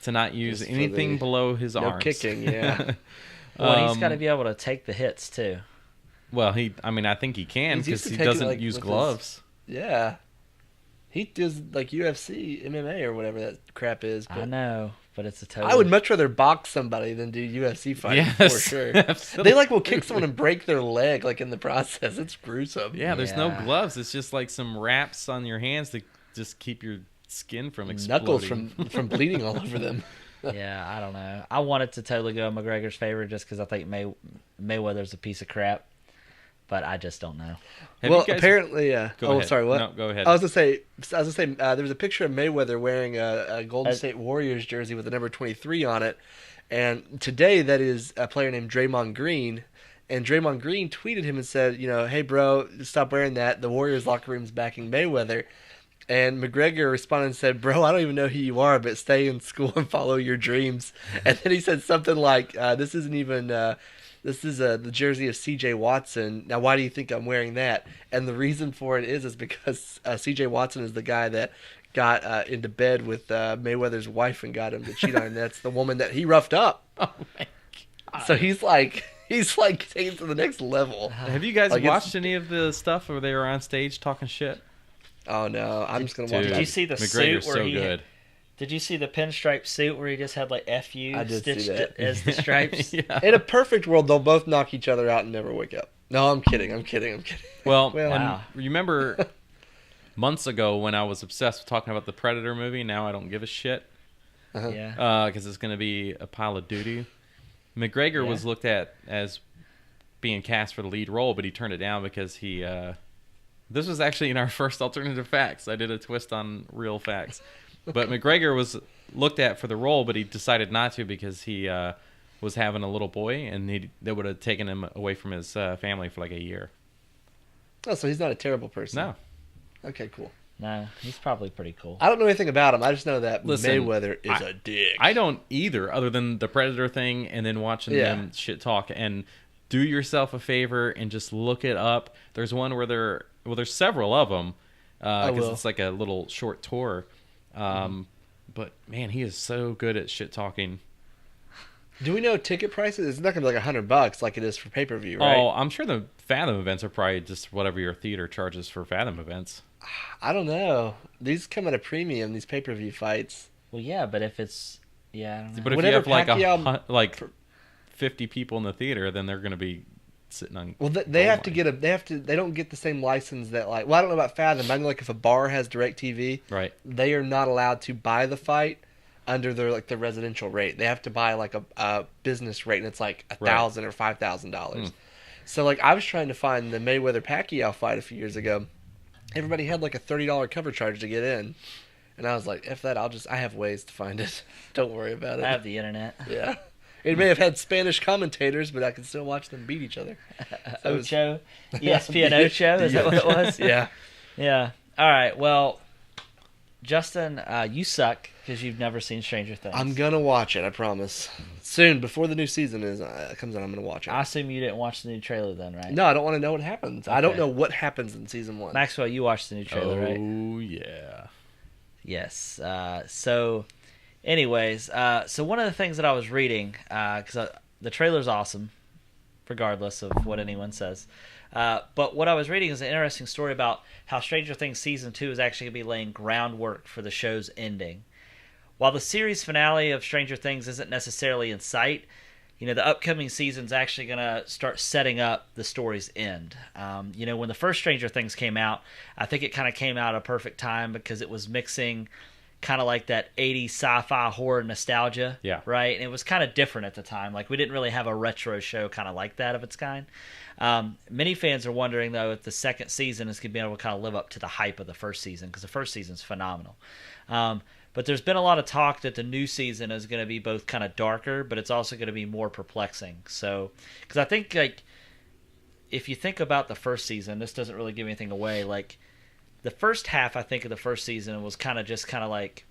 to not use Just for anything the- below his No arms. kicking, yeah. Well, he's got to be able to take the hits too. Well, I think he can He's used because to he taking, doesn't like, use with his- gloves. Yeah. He does like UFC, MMA, or whatever that crap is. I But know, but it's a total. I would much rather box somebody than do UFC fighting for Yes, sure. absolutely. They like will kick someone and break their leg like in the process. It's gruesome. Yeah, there's no Yeah. gloves. It's just like some wraps on your hands to just keep your skin from exploding. Knuckles from bleeding all over them. Yeah, I don't know. I want it to totally go in McGregor's favor just because I think Mayweather's a piece of crap, but I just don't know. Have well, you guys- apparently, yeah. Go Oh, ahead. sorry. What? No, go ahead. I was gonna say. There was a picture of Mayweather wearing a Golden State Warriors jersey with the number 23 on it, and today that is a player named Draymond Green. And Draymond Green tweeted him and said, "Hey, bro, stop wearing that. The Warriors locker room's backing Mayweather." And McGregor responded and said, "Bro, I don't even know who you are, but stay in school and follow your dreams." And then he said something like, "This isn't even. This is the jersey of C.J. Watson. Now, why do you think I'm wearing that?" And the reason for it is because C.J. Watson is the guy that got into bed with Mayweather's wife and got him to cheat on her. And that's the woman that he roughed up. Oh my God. So he's like taking it to the next level. Have you guys Like, it's- watched any of the stuff where they were on stage talking shit? Oh no, I'm just gonna watch Dude, Did you that. see the McGregor's suit where so he? good. Did you see the pinstripe suit where he just had like "FU" I did see stitched that. as the stripes? Yeah. In a perfect world, they'll both knock each other out and never wake up. No, I'm kidding. Well, Well- and Wow. remember months ago when I was obsessed with talking about the Predator movie? Now I don't give a shit Yeah. because it's going to be a pile of doo-doo. McGregor Yeah. was looked at as being cast for the lead role, but he turned it down because he... this was actually in our first alternative facts. I did a twist on real facts. But McGregor was looked at for the role, but he decided not to because he was having a little boy, and they would have taken him away from his family for like a year. Oh, so he's not a terrible person. No. Okay, cool. No, he's probably pretty cool. I don't know anything about him. I just know that Listen, Mayweather is a dick. I don't either, other than the Predator thing and then watching them shit talk. And do yourself a favor and just look it up. There's one where there's several of them because it's like a little short tour. But man, he is so good at shit talking. Do we know ticket prices? It's not gonna be like $100 like it is for pay-per-view, right? Oh, I'm sure the Fathom events are probably just whatever your theater charges for Fathom events. I don't know. These come at a premium. These pay-per-view fights. Well, yeah, but if it's I don't know. But if Whenever you have Pacquiao- like 50 people in the theater, then they're going to be sitting on. Well, they have to get They don't get the same license that like. Well, I don't know about Fathom. I know like if a bar has DirecTV, Right. they are not allowed to buy the fight under their like the residential rate. They have to buy like a business rate, and it's like $1,000 or $5,000. So like I was trying to find the Mayweather Pacquiao fight a few years ago. Everybody had like a $30 cover charge to get in, and I was like, "F that! I have ways to find it. Don't worry about it." I have the internet. Yeah. It may have had Spanish commentators, but I could still watch them beat each other. So it was- Ocho, ESPN Ocho, is that what it was? Yeah. Yeah. All right. Well, Justin, you suck because you've never seen Stranger Things. I'm gonna watch it. I promise. Soon, before the new season comes out, I'm gonna watch it. I assume you didn't watch the new trailer then, right? No, I don't want to know what happens. I don't Okay. know what happens in season 1. Maxwell, you watched the new trailer, right? Oh, yeah. Yes. So, anyways, so one of the things that I was reading, because the trailer's awesome, regardless of what anyone says. But what I was reading is an interesting story about how Stranger Things Season 2 is actually going to be laying groundwork for the show's ending. While the series finale of Stranger Things isn't necessarily in sight, the upcoming season's actually going to start setting up the story's end. When the first Stranger Things came out, I think it kind of came out at a perfect time because it was mixing kind of like that 80s sci-fi horror nostalgia, Yeah. right? And it was kind of different at the time. Like, we didn't really have a retro show kind of like that of its kind. Many fans are wondering, though, if the second season is going to be able to kind of live up to the hype of the first season, because the first season's phenomenal. But there's been a lot of talk that the new season is going to be both kind of darker, but it's also going to be more perplexing. So, because I think, like, if you think about the first season, this doesn't really give anything away. Like, the first half, I think, of the first season was kind of like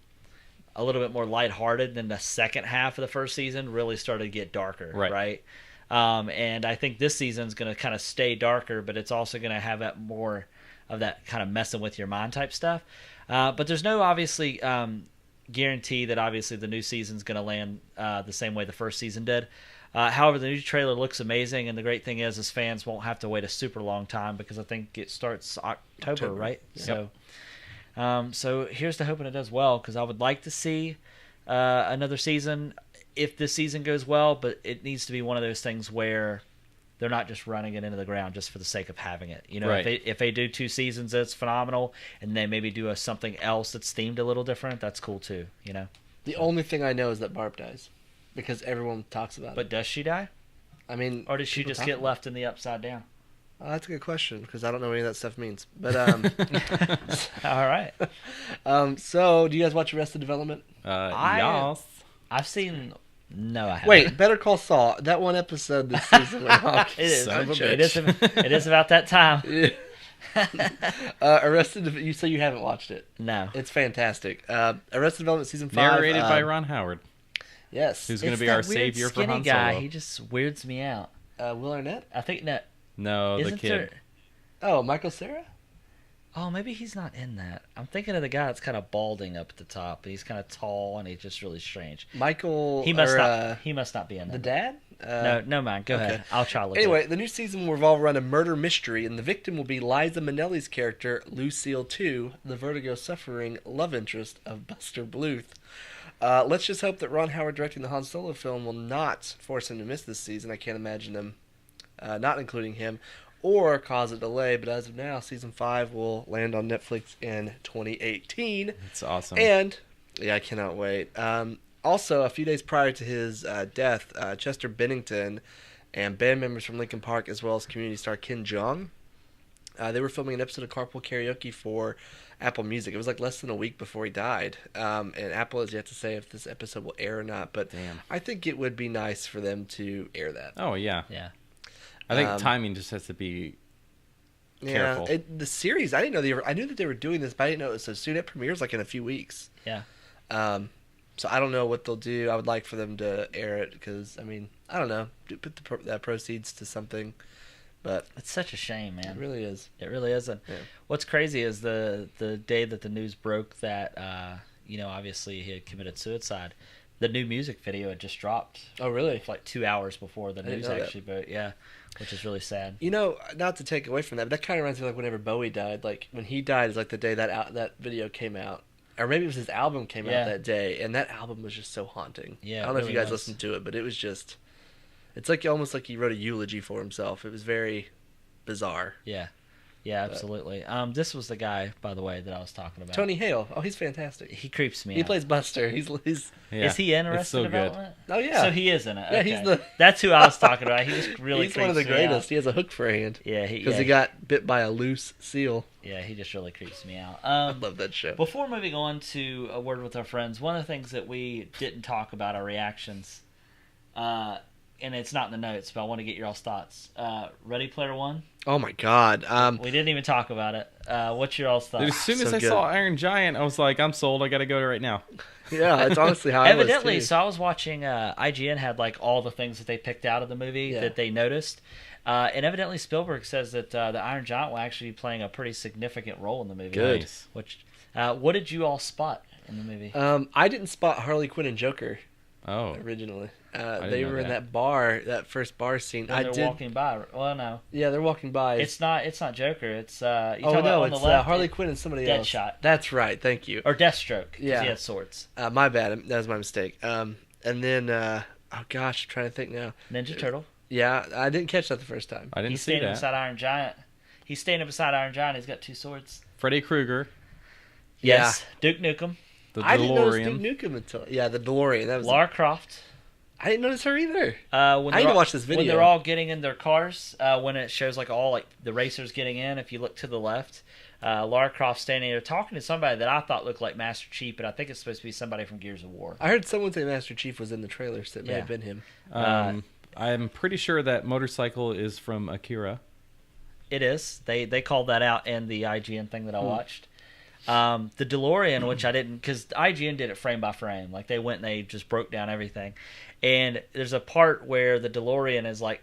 a little bit more lighthearted. Then the second half of the first season really started to get darker, right? And I think this season's going to kind of stay darker, but it's also going to have that more of that kind of messing with your mind type stuff. But there's no obviously guarantee that obviously the new season's going to land the same way the first season did. However, the new trailer looks amazing, and the great thing is fans won't have to wait a super long time because I think it starts October. Right? Yep. So here's to hoping it does well, because I would like to see another season if this season goes well, but it needs to be one of those things where they're not just running it into the ground just for the sake of having it. Right. If they do 2 seasons, that's phenomenal, and they maybe do something else that's themed a little different, that's cool too. The only thing I know is that Barb dies, because everyone talks about But it. does she die, I mean, or did she people just talk get about left in the upside down? it. That's a good question, because I don't know what any of that stuff means. But All right. so do you guys watch Arrested Development? Yes. I've seen. No, I haven't. Wait, Better Call Saul. That one episode this season went off. It is. Son of a It is. bitch. It is about that time. Arrested. You say you haven't watched it. No. It's fantastic. Arrested Development season 5. Narrated by Ron Howard, Yes. who's going to It's be that our weird savior for skinny Han guy. Solo. He just weirds me out. Will Arnett. I think that No, the isn't kid. there. Oh, Michael Cera. Oh, maybe he's not in that. I'm thinking of the guy that's kind of balding up at the top. He's kind of tall and he's just really strange. Michael. He must or, not. He must not be in The that. dad. No, mind. Go okay. ahead. I'll try to look. Anyway, the new season will revolve around a murder mystery, and the victim will be Liza Minnelli's character, Lucille 2, the Vertigo-suffering love interest of Buster Bluth. Let's just hope that Ron Howard directing the Han Solo film will not force him to miss this season. I can't imagine them not including him, or cause a delay. But as of now, season 5 will land on Netflix in 2018. It's awesome. And, yeah, I cannot wait. Also, a few days prior to his death, Chester Bennington and band members from Linkin Park, as well as community star Ken Jeong, they were filming an episode of Carpool Karaoke for Apple Music. It was like less than a week before he died. And Apple has yet to say if this episode will air or not. But Damn. I think it would be nice for them to air that. Oh yeah. Yeah. I think Um, timing just has to be Yeah, careful. the series. I didn't know they were. I knew that they were doing this, but I didn't know it was so soon. It premieres like in a few weeks. Yeah. So I don't know what they'll do. I would like for them to air it because I mean I don't know. Put the proceeds to something, but It's such a shame, it man. really is. It really isn't. Yeah. What's crazy is the day that the news broke that obviously he had committed suicide. The new music video had just dropped Oh really? like 2 hours before the didn't news know that. actually broke. Yeah, which is really sad. You know, not to take away from that, but that kind of reminds me of like whenever Bowie died. Like when he died is like the day that video came out, or maybe it was his album came Yeah. out that day, and that album was just so haunting. Yeah, I don't it know if really you guys was. listened to it, but it was just. It's like almost like he wrote a eulogy for himself. It was very bizarre. Yeah, absolutely. This was the guy, by the way, that I was talking about. Tony Hale. Oh, he's fantastic. He creeps me He out. plays Buster. He's Yeah, Is he in it's Arrested so good. Development? oh yeah. So he is in it. Yeah, Okay. he's the- That's who I was talking about. He just really he's one of the creeps me out. greatest. He has a hook for a hand. Yeah, Because he got bit by a loose seal. Yeah, he just really creeps me out. I love that show. Before moving on to a word with our friends, one of the things that we didn't talk about our reactions, and it's not in the notes, but I want to get your all's thoughts. Ready Player One? Oh my god. We didn't even talk about it. What's your all's Dude, thoughts? as soon as So I good. saw Iron Giant, I was like, I'm sold. I got to go to right now. Yeah, it's honestly how I was Evidently, too. so I was watching IGN had like all the things that they picked out of the movie Yeah. that they noticed. And evidently Spielberg says that the Iron Giant will actually be playing a pretty significant role in the movie. Good. Nice. Which, what did you all spot in the movie? I didn't spot Harley Quinn and Joker Oh, originally. didn't They know were in that. that bar, that first bar scene. When I they're did. walking by. Well, no, Yeah, they're walking by. it's not Joker. It's you oh talking about no, on it's the left, Harley Quinn and somebody else. Deadshot. That's right. Thank you. or Deathstroke. 'Cause Yeah. he had swords. My bad. That was my mistake. And then, oh gosh, I'm trying to think now. Ninja Turtle. Yeah, I didn't catch that the first time. I didn't He's see standing that. beside Iron Giant. He's standing beside Iron Giant. He's got two swords. Freddy Krueger, Yes, Duke Nukem, the I didn't notice DeLorean. Duke Nukem until the DeLorean. That was. Lara Croft. I didn't notice her either. When I need they're to all- watch this video. When they're all getting in their cars, when it shows like all like the racers getting in, if you look to the left, Lara Croft standing there talking to somebody that I thought looked like Master Chief, but I think it's supposed to be somebody from Gears of War. I heard someone say Master Chief was in the trailer, so it may Yeah. have been him. I'm pretty sure that motorcycle is from Akira. It is. They called that out in the IGN thing that I watched. The DeLorean, which I didn't, because IGN did it frame by frame. Like they went and they just broke down everything. And there's a part where the DeLorean is like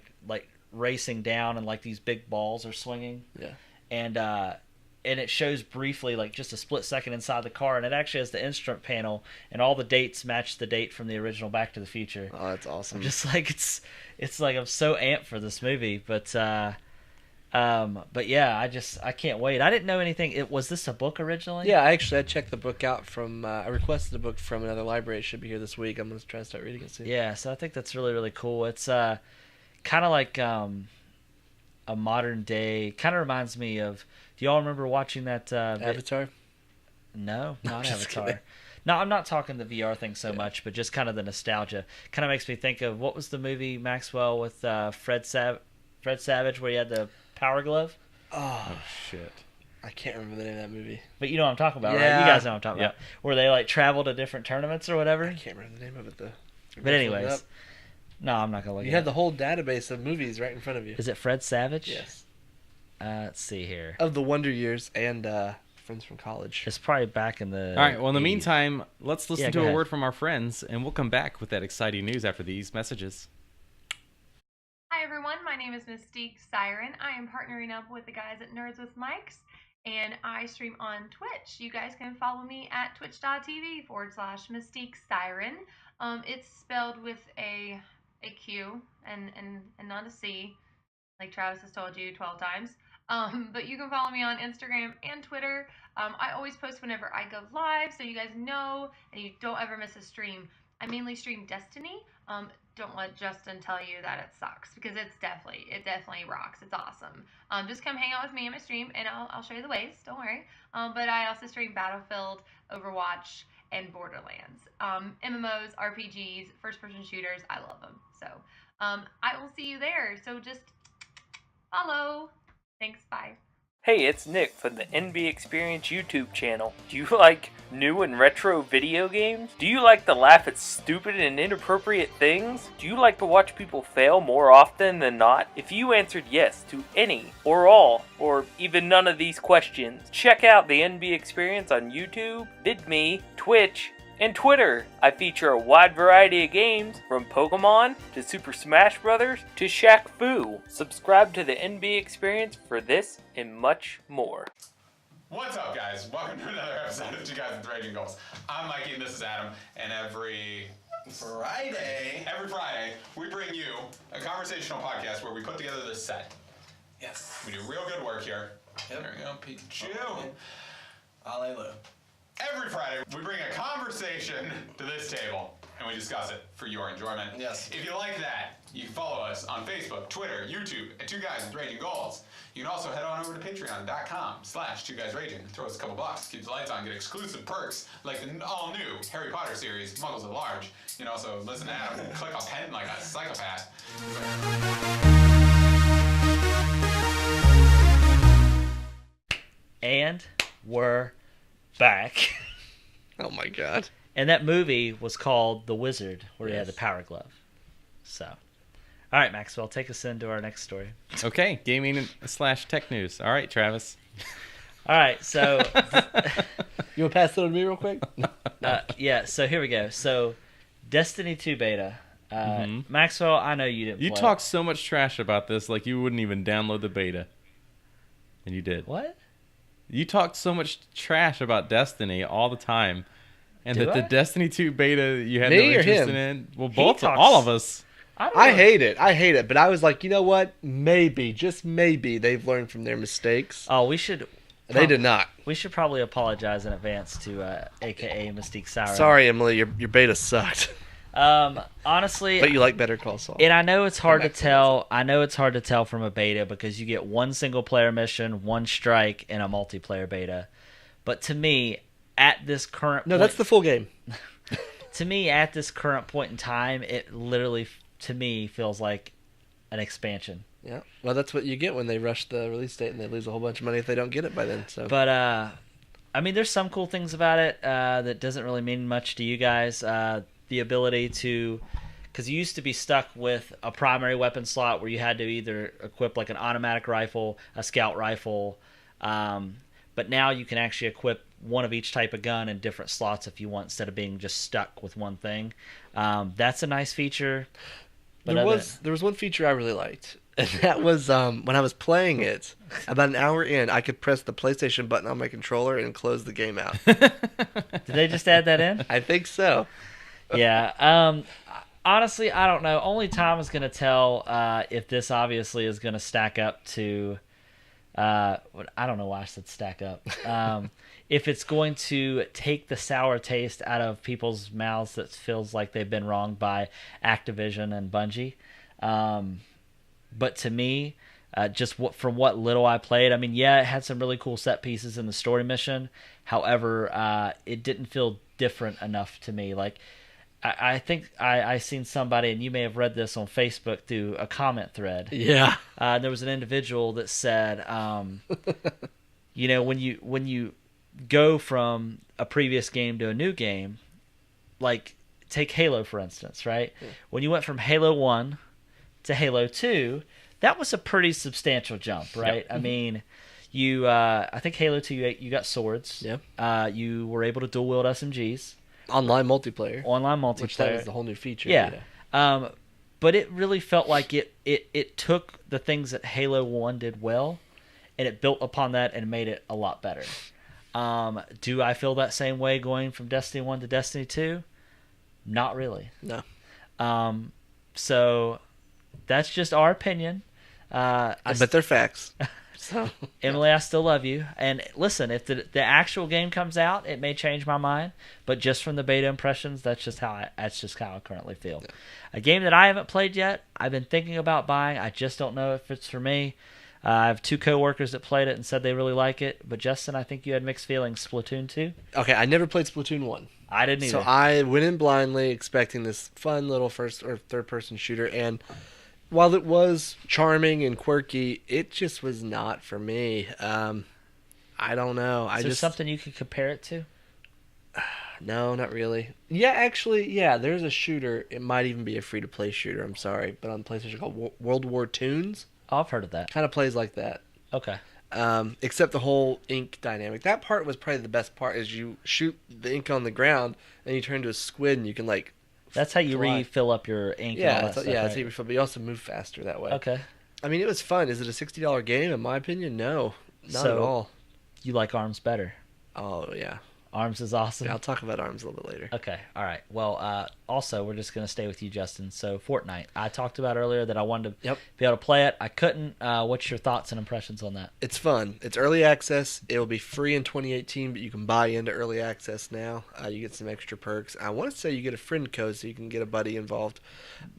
racing down and like these big balls are swinging. Yeah. And it shows briefly like just a split second inside the car, and it actually has the instrument panel, and all the dates match the date from the original Back to the Future. Oh, that's awesome. Just like it's like I'm so amped for this movie, but yeah, I can't wait. I didn't know anything. Was this a book originally? Yeah, I checked the book out from. I requested a book from another library. It should be here this week. I'm gonna try to start reading it soon. Yeah, so I think that's really, really cool. It's kind of like a modern day. Kind of reminds me of. Do y'all remember watching that? Avatar. No, not just Avatar. kidding. No, I'm not talking the VR thing so much, but just kind of the nostalgia. Kind of makes me think of what was the movie Maxwell with Fred Savage, where he had the power glove. Oh, Oh shit. I can't remember the name of that movie. But you know what I'm talking about, right? Yeah. You guys know what I'm talking Yeah. about. Where they like travel to different tournaments or whatever. I can't remember the name of it though. But anyways, no, I'm not gonna look. You it have up. the whole database of movies right in front of you. Is it Fred Savage? Yes. Let's see here. Of the Wonder Years and Friends from College. It's probably back in the. All right. Well, in the 80s. meantime, let's listen Yeah, to go a ahead. word from our friends, and we'll come back with that exciting news after these messages. Hi everyone, my name is Mystique Siren. I am partnering up with the guys at Nerds with Mics, and I stream on Twitch. You guys can follow me at twitch.tv/Mystique Siren. It's spelled with a Q and not a C, like Travis has told you 12 times. But you can follow me on Instagram and Twitter. I always post whenever I go live, so you guys know and you don't ever miss a stream. I mainly stream Destiny. Don't let Justin tell you that it sucks, because it definitely rocks. It's awesome. Just come hang out with me on my stream, and I'll show you the ways. Don't worry. But I also stream Battlefield, Overwatch, and Borderlands. MMOs, RPGs, first-person shooters. I love them. So I will see you there. So just follow. Thanks. Bye. Hey, it's Nick from the NB Experience YouTube channel. Do you like new and retro video games? Do you like to laugh at stupid and inappropriate things? Do you like to watch people fail more often than not? If you answered yes to any, or all, or even none of these questions, check out the NB Experience on YouTube, VidMe, Twitch, and Twitter. I feature a wide variety of games, from Pokemon to Super Smash Bros. To Shaq Fu. Subscribe to the NB Experience for this and much more. What's up, guys? Welcome to another episode of Two Guys with Raging Goals. I'm Mikey and this is Adam, and every Friday, we bring you a conversational podcast where we put together this set. Yes. We do real good work here. Yep. There we go, Pikachu. Hallelujah. Every Friday, we bring a conversation to this table, and we discuss it for your enjoyment. Yes. If you like that, you can follow us on Facebook, Twitter, YouTube, at Two Guys with Raging Goals. You can also head on over to patreon.com/2guysraging. Throw us a couple bucks, keep the lights on, get exclusive perks like the all-new Harry Potter series, Muggles at Large. You can also listen to Adam click a pen like a psychopath. And we're back. Oh my god. And that movie was called The Wizard, where he had the power glove. So, all right, Maxwell, take us into our next story. Okay, gaming / tech news. All right, Travis. All right, so You want to pass it on to me real quick? yeah, so here we go. So, Destiny 2 beta. Maxwell, I know you didn't. You play talk so much trash about this, like you wouldn't even download the beta, and you did. What? You talk so much trash about Destiny all the time, and Do that the I? Destiny 2 beta you had Me no or interest him? in. Well, He both, talks- all of us. don't I know. hate it, but I was like, you know what? Maybe, just maybe, they've learned from their mistakes. Oh, we should. They did not. We should probably apologize in advance to AKA Mystique Siren. Sorry, Emily, your beta sucked. Honestly, But you like Better Call Saul. and I know it's hard to back to tell. I know it's hard to tell from a beta because you get one single player mission, one strike, and a multiplayer beta. But to me, at this current No, that's the full game. to me at this current point in time, it literally to me feels like an expansion. Yeah. Well, that's what you get when they rush the release date and they lose a whole bunch of money if they don't get it by then. So. But I mean, there's some cool things about it that doesn't really mean much to you guys. The ability to, because you used to be stuck with a primary weapon slot where you had to either equip like an automatic rifle, a scout rifle, but now you can actually equip one of each type of gun in different slots if you want, instead of being just stuck with one thing. That's a nice feature. But there was one feature I really liked, and that was when I was playing it. About an hour in, I could press the PlayStation button on my controller and close the game out. did they just add that in? I think so. Yeah. Honestly, I don't know. Only time is going to tell if this obviously is going to stack up to. I don't know why I said stack up. If it's going to take the sour taste out of people's mouths that feels like they've been wronged by Activision and Bungie. But to me, from what little I played, I mean, yeah, it had some really cool set pieces in the story mission. However, it didn't feel different enough to me. Like, I think I seen somebody, and you may have read this on Facebook through a comment thread. Yeah. There was an individual that said, you know, when you go from a previous game to a new game, like take Halo for instance, right? Yeah. When you went from Halo 1 to Halo 2, that was a pretty substantial jump, right? Yep. I mean, you I think Halo 2 you got swords. Yeah. You were able to dual wield SMGs. Online multiplayer. Which that was the whole new feature. Yeah. But it really felt like it took the things that Halo 1 did well, and it built upon that and made it a lot better. Do I feel that same way going from Destiny 1 to Destiny 2? Not really. No. So that's just our opinion. I bet they're facts. So Emily, I still love you. And listen, if the actual game comes out, it may change my mind. But just from the beta impressions, that's just how I currently feel. Yeah. A game that I haven't played yet, I've been thinking about buying. I just don't know if it's for me. I have 2 coworkers that played it and said they really like it. But Justin, I think you had mixed feelings. Splatoon 2? Okay, I never played Splatoon 1. I didn't either. So I went in blindly expecting this fun little first or third person shooter, and while it was charming and quirky, it just was not for me. I don't know. Is there something you could compare it to? No, not really. Yeah, actually, yeah, there's a shooter. It might even be a free-to-play shooter, I'm sorry, but on PlayStation called World War Toons. Oh, I've heard of that. Kind of plays like that. Okay. Except the whole ink dynamic. That part was probably the best part, is you shoot the ink on the ground, and you turn into a squid, and you can, like... That's how you fly. refill up your ink and all that stuff, that's right? how you refill, but you also move faster that way. Okay. I mean, it was fun. Is it a $60 game? In my opinion, no. Not at all. You like ARMS better? Oh, yeah. ARMS is awesome? Yeah, I'll talk about ARMS a little bit later. Okay, all right. Well, also, we're just going to stay with you, Justin. So, Fortnite. I talked about earlier that I wanted to be able to play it. I couldn't. What's your thoughts and impressions on that? It's fun. It's early access. It will be free in 2018, but you can buy into early access now. You get some extra perks. I want to say you get a friend code so you can get a buddy involved.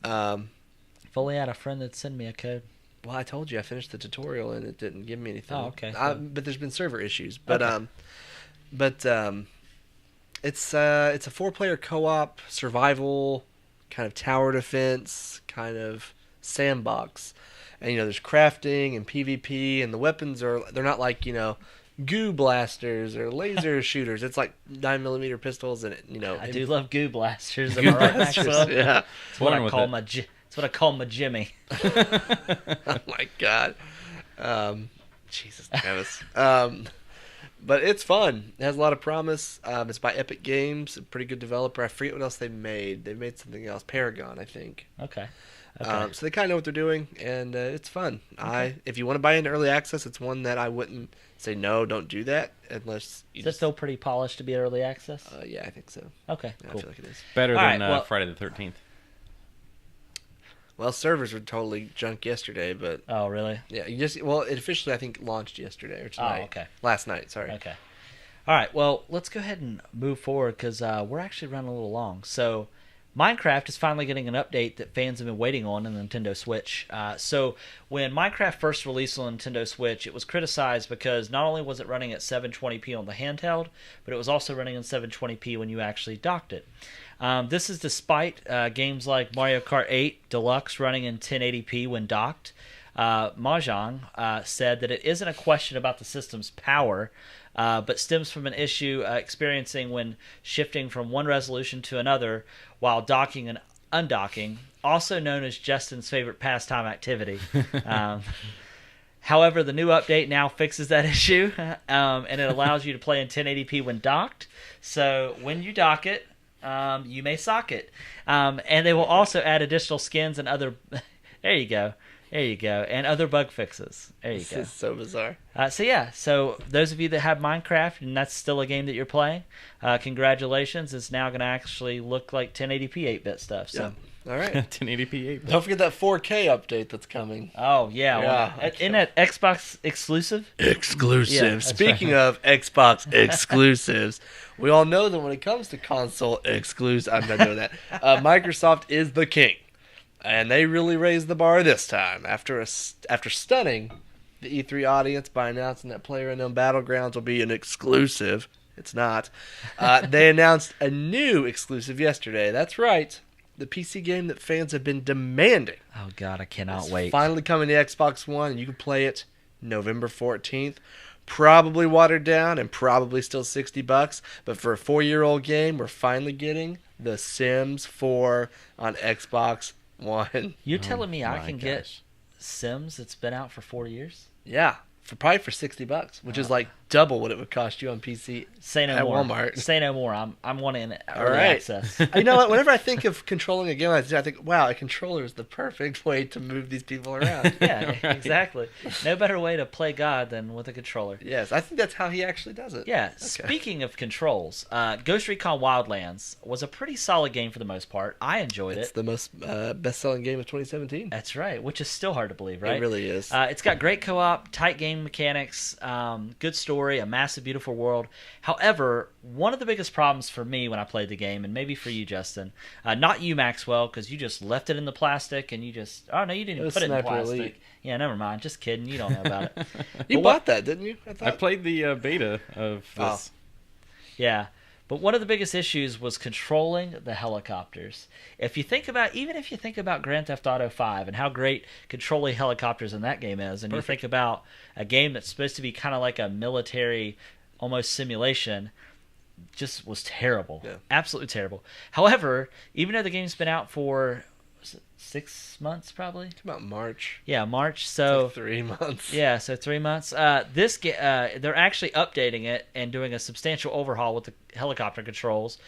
If only I had a friend that'd send me a code. Well, I told you I finished the tutorial and it didn't give me anything. Oh, okay. But there's been server issues. But Okay. it's a 4-player co-op survival kind of tower defense kind of sandbox, and there's crafting and PvP, and the weapons they're not like goo blasters or laser shooters. It's like 9mm pistols and I do love goo blasters. Am I right, Maxwell? Yeah, It's what I with call it. it's what I call my Jimmy. Oh my god. Jesus, Travis. But it's fun. It has a lot of promise. It's by Epic Games, a pretty good developer. I forget what else they made. They made something else. Paragon, I think. Okay. So they kind of know what they're doing, and it's fun. If you want to buy into early access, it's one that I wouldn't say no, don't do that unless you Is that still pretty polished to be early access? yeah, I think so. Okay, Yeah, cool. I feel like it is. Better All than right, well- Friday the 13th. Well, servers were totally junk yesterday, but Oh, really? yeah, it officially I think launched yesterday or tonight. okay. Last night, sorry. Okay. All right. Well, let's go ahead and move forward because we're actually running a little long. So, Minecraft is finally getting an update that fans have been waiting on the Nintendo Switch. So, when Minecraft first released on Nintendo Switch, it was criticized because not only was it running at 720p on the handheld, but it was also running in 720p when you actually docked it. This is despite games like Mario Kart 8 Deluxe running in 1080p when docked. Mahjong said that it isn't a question about the system's power, but stems from an issue experiencing when shifting from one resolution to another while docking and undocking, also known as Justin's favorite pastime activity. However, the new update now fixes that issue, and it allows you to play in 1080p when docked. So when you dock it, you may sock it. And they will also add additional skins and other... There you go. And other bug fixes. There you This go. is so bizarre. So those of you that have Minecraft and that's still a game that you're playing, congratulations. It's now going to actually look like 1080p 8-bit stuff. So. Yeah. All right. 1080p 8. Don't forget that 4K update that's coming. Oh, yeah. Yeah, Isn't that Xbox exclusive? Exclusive. Yeah, that's Speaking of Xbox exclusives, we all know that when it comes to console exclusives, I'm not doing that. Microsoft is the king, and they really raised the bar this time after stunning the E3 audience by announcing that PlayerUnknown Battlegrounds will be an exclusive. It's not. They announced a new exclusive yesterday. That's right. The PC game that fans have been demanding. Oh, God, I cannot It's wait. finally coming to Xbox One, and you can play it November 14th. Probably watered down and probably still $60, but for a 4-year-old game, we're finally getting The Sims 4 on Xbox One. You're telling me I my can get gosh. Sims that's been out for 4 years? Yeah, probably for $60, which is like double what it would cost you on PC. Say no At more. Walmart. Say no more. I'm wanting early right. access. You know what? Whenever I think of controlling a game like this, I think, wow, a controller is the perfect way to move these people around. Yeah, Right. exactly. No better way to play God than with a controller. Yes, I think that's how he actually does it. Yeah, Okay. speaking of controls, Ghost Recon Wildlands was a pretty solid game for the most part. I enjoyed It's it. the most best-selling game of 2017. That's right, which is still hard to believe, right? It really is. It's got great co-op, tight game mechanics, good story, a massive, beautiful world. However, one of the biggest problems for me when I played the game, and maybe for you, Justin, not you, Maxwell, because you just left it in the plastic and you just... Oh, no, you didn't It even was put it in the Sniper plastic. Elite. Yeah, never mind. Just kidding. You don't know about it. You But bought that, didn't you? I played the beta of Oh. this. Yeah. But one of the biggest issues was controlling the helicopters. Even if you think about Grand Theft Auto 5 and how great controlling helicopters in that game is, and you think about a game that's supposed to be kind of like a military, almost simulation, just was terrible. Yeah. Absolutely terrible. However, even though the game's been out for 6 months, probably. About March. Yeah, March. So 3 months. yeah, so 3 months. They're actually updating it and doing a substantial overhaul with the helicopter controls,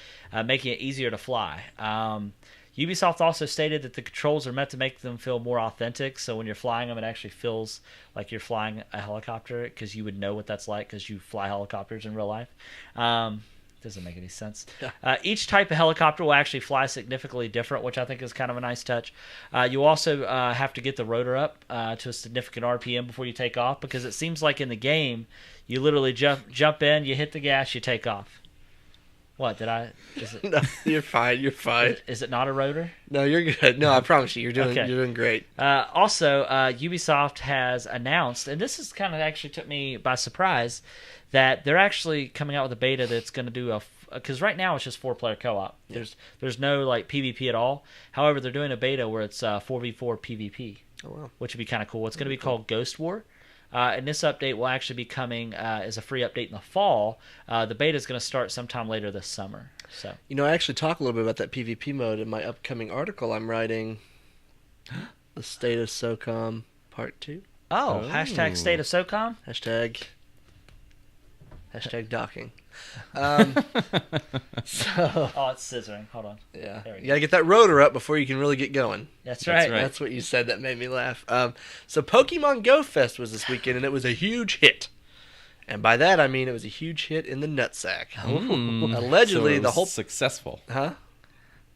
making it easier to fly. Ubisoft also stated that the controls are meant to make them feel more authentic. So when you're flying them, it actually feels like you're flying a helicopter because you would know what that's like because you fly helicopters in real life. Doesn't make any sense. Each type of helicopter will actually fly significantly different, which I think is kind of a nice touch. You also have to get the rotor up to a significant RPM before you take off, because it seems like in the game, you literally jump in, you hit the gas, you take off. What, did I... Is it, No, you're fine. You're fine. is it not a rotor? No, you're good. No, I promise you, you're Okay. doing great. Also, Ubisoft has announced, and this is kind of actually took me by surprise, that they're actually coming out with a beta that's going to do because right now it's just 4-player co-op. Yeah. There's no like PvP at all. However, they're doing a beta where it's 4v4 PvP, Oh wow. which would be kind of cool. It's going to be called Ghost War. And this update will actually be coming as a free update in the fall. The beta is going to start sometime later this summer. So You know, I actually talk a little bit about that PvP mode in my upcoming article I'm writing. The State of SOCOM Part 2. hashtag State of SOCOM. Hashtag docking. So, Oh, it's scissoring. Hold on. yeah. There we You gotta get that rotor up before you can really get going. That's right. right. That's what you said that made me laugh. So Pokemon Go Fest was this weekend, and it was a huge hit. And by that, I mean it was a huge hit in the nutsack. Allegedly, So the whole... successful. Huh?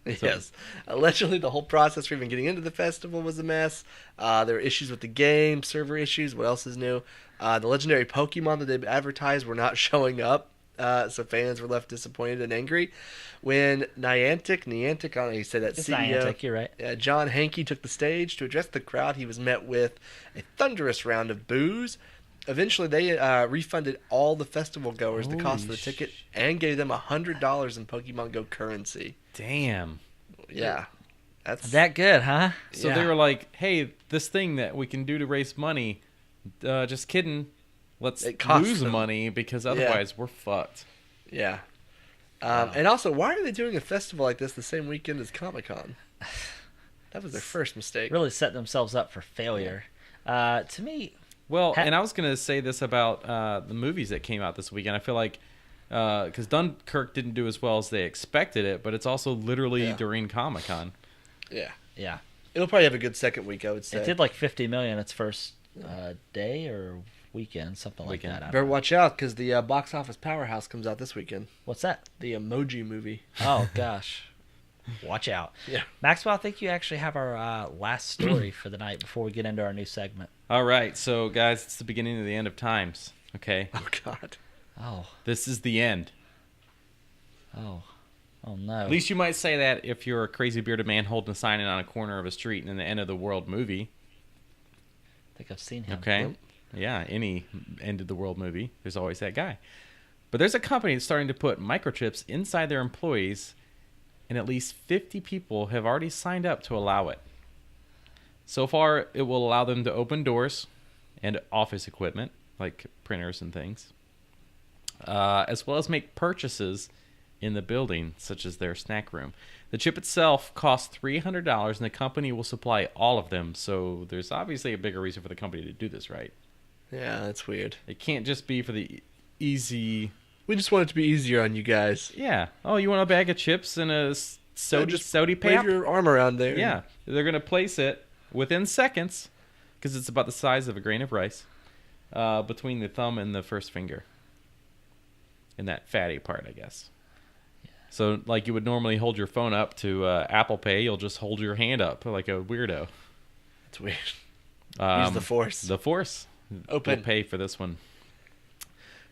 Yes. Allegedly, the whole process for even getting into the festival was a mess. There were issues with the game, server issues. What else is new? The legendary Pokemon that they advertised were not showing up. So fans were left disappointed and angry. When Niantic, I don't know how you say that, It's CEO, Niantic, you're right. John Hankey took the stage to address the crowd. He was met with a thunderous round of boos. Eventually, they refunded all the festival goers the cost of the ticket and gave them $100 in Pokemon Go currency. Damn. Yeah. That's That good, huh? So Yeah. they were like, "Hey, this thing that we can do to raise money, just kidding. Let's It costs lose them. money because otherwise we're fucked." Yeah. And also, why are they doing a festival like this the same weekend as Comic-Con? That was their first mistake. Really set themselves up for failure. To me, Well, Ha- and I was gonna say this about the movies that came out this weekend. I feel like because Dunkirk didn't do as well as they expected it, but it's also literally Yeah. during Comic-Con. Yeah. yeah, It'll probably have a good second week, I would say. it did like 50 million its first day or weekend, something like Weekend. that. I don't Better know. watch out, because the box office powerhouse comes out this weekend. What's that? The Emoji Movie. Oh gosh, watch out. Yeah. Maxwell, I think you actually have our last story for the night before we get into our new segment. All right, so guys, it's the beginning of the end of times. Okay, Oh, God. Oh, this is the end. oh no. At least you might say that if you're a crazy bearded man holding a sign on a corner of a street in the end of the world movie. I think I've seen him. Okay. Yep. Yeah, any end of the world movie, there's always that guy. But there's a company that's starting to put microchips inside their employees, and at least 50 people have already signed up to allow it. So far, it will allow them to open doors and office equipment, like printers and things, as well as make purchases in the building, such as their snack room. The chip itself costs $300, and the company will supply all of them, so there's obviously a bigger reason for the company to do this, right? Yeah, that's weird. It can't just be for the easy... We just want it to be easier on you guys. Yeah. Oh, you want a bag of chips and a sody Just sody wave pap? your arm around there. Yeah. They're going to place it within seconds, because it's about the size of a grain of rice, between the thumb and the first finger. In that fatty part, I guess. So, like you would normally hold your phone up to Apple Pay, you'll just hold your hand up like a weirdo. It's weird. Use the Force. The Force. Open. Will pay for this one.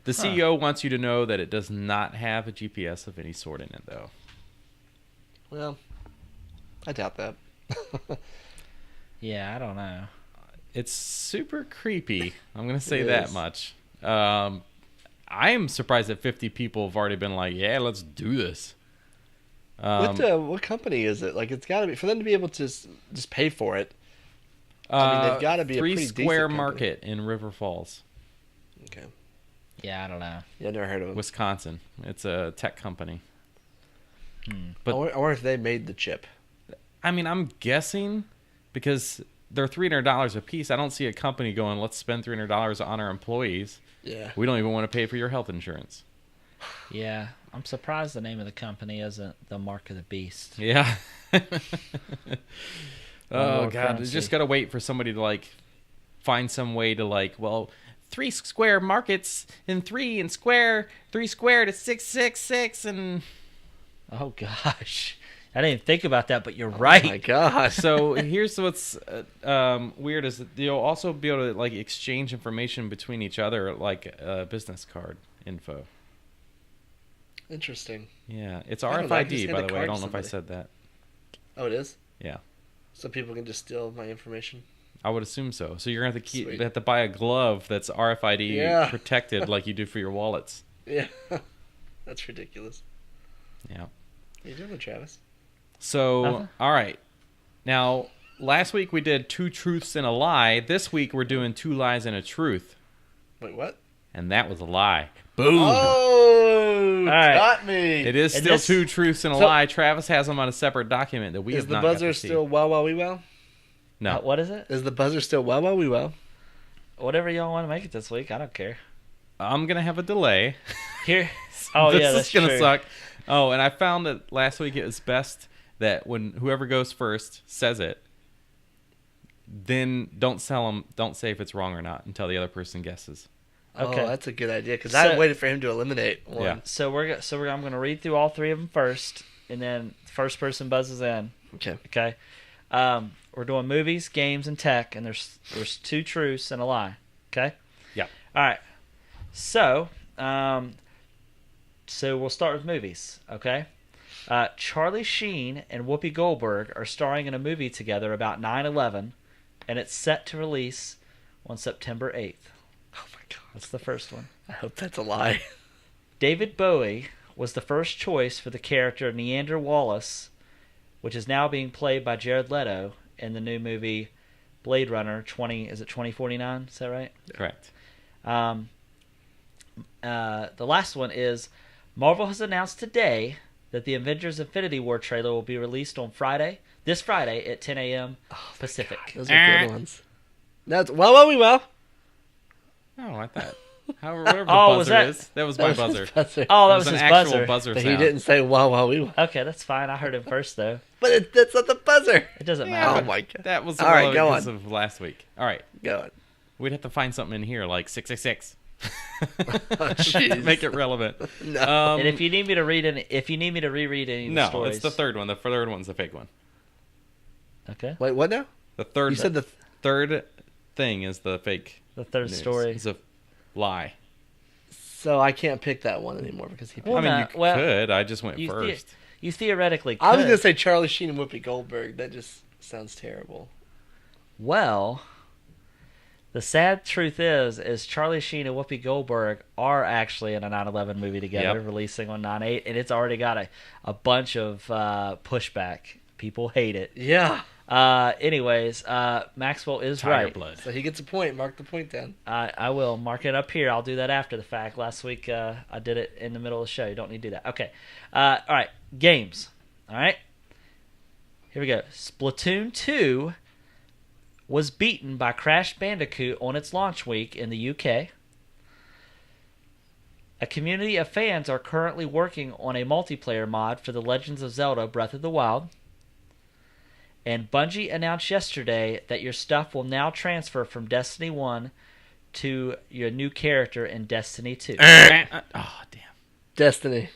The CEO wants you to know that it does not have a GPS of any sort in it, though. Well, I doubt that. Yeah, I don't know. It's super creepy. I'm going to say It that is. much. I am surprised that 50 people have already been like, yeah, let's do this. What company is it? Like, it's got to be for them to be able to just pay for it. I mean, they've got to be a Three pretty decent Square company. Market in River Falls, Okay. Yeah, I don't know. Yeah, never heard of them. Wisconsin. It's a tech company. I wonder if they made the chip. I mean, I'm guessing because they're $300 a piece. I don't see a company going, let's spend $300 on our employees. Yeah. We don't even want to pay for your health insurance. Yeah, I'm surprised the name of the company isn't the Mark of the Beast. Yeah. Oh, more God. You currency. just got to wait for somebody to, like, find some way to, like, well, 3 square markets and 3 squared is 666 and... Oh gosh, I didn't even think about that, but you're right. Oh my gosh. So here's what's weird is that you'll also be able to like exchange information between each other, like business card info. Interesting. Yeah, it's I don't know, I just RFID, hand by a the way. I card don't to know if I somebody. said that. Oh, it is? Yeah, So people can just steal my information? I would assume so. So you're gonna have to Sweet. have to buy a glove that's RFID Yeah. protected, like you do for your wallets. Yeah. That's ridiculous. Yeah. How you doing, Travis? So Nothing. all right, now last week we did 2 truths and a lie. This week we're doing 2 lies and a truth, Wait, what? and that was a lie. Boom. Oh, right. got me. It is And still this- 2 truths and a So- lie. Travis has them on a separate document that we Is have the not got buzzer to see. still wow wow wee wow? No. What is it? Is the buzzer still wow wow wee wow? Whatever y'all want to make it this week, I don't care. I'm gonna have a delay. Here. Oh This yeah, is that's gonna true. suck. Oh, and I found that last week it was best that when whoever goes first says it, then don't say if it's wrong or not until the other person guesses. Okay. Oh, that's a good idea because So- I waited for him to eliminate one. Yeah. So I'm gonna read through all 3 of them first, and then the first person buzzes in. Okay. Okay. We're doing movies, games, and tech, and there's 2 truths and a lie. Okay. Yeah. All right. So we'll start with movies. Okay. Charlie Sheen and Whoopi Goldberg are starring in a movie together about 9/11, and it's set to release on September 8th. Oh my god. That's the first one. I hope that's a lie. David Bowie was the first choice for the character Neander Wallace, which is now being played by Jared Leto in the new movie Blade Runner 2049? Is that right? Correct. The last one is Marvel has announced today that the Avengers Infinity War trailer will be released on this Friday at 10 a.m. Pacific. Those are good ones. That's wow wow wee wow. Oh, I thought. Whatever the Oh, was buzzer that- is. That was my buzzer. Buzzer. Oh, that It was an his actual buzzer. buzzer But sound. he didn't say wow wow wee wow. Okay, that's fine. I heard him first, though. But that's not the buzzer. It doesn't Yeah, matter. Oh my god. That was All right, go because on. of last week. All right. Go on. We'd have to find something in here like 666. Oh, jeez. Make it relevant. No. And if you need me to read any, if you need me to reread any of the No, stories, it's the third one. The third one's the fake one. Okay, Wait, what now? The third. You said the third thing is the fake. the third news. story. It's a lie. so I can't pick that one anymore because he picked. Well, I mean, no, you well, could. I just went you first. You theoretically could. I was gonna say Charlie Sheen and Whoopi Goldberg. That just sounds terrible. Well, the sad truth is Charlie Sheen and Whoopi Goldberg are actually in a 9/11 movie together, Yep. releasing on 9/8, and it's already got a bunch of pushback. People hate it. Yeah. Anyways, Maxwell is Tiger right. blood. So he gets a point. Mark the point down. I will mark it up here. I'll do that after the fact. Last week I did it in the middle of the show. You don't need to do that. Okay. All right. Games. All right. Here we go. Splatoon 2 was beaten by Crash Bandicoot on its launch week in the UK. A community of fans are currently working on a multiplayer mod for The Legends of Zelda Breath of the Wild. And Bungie announced yesterday that your stuff will now transfer from Destiny 1 to your new character in Destiny 2. Oh, damn. Destiny.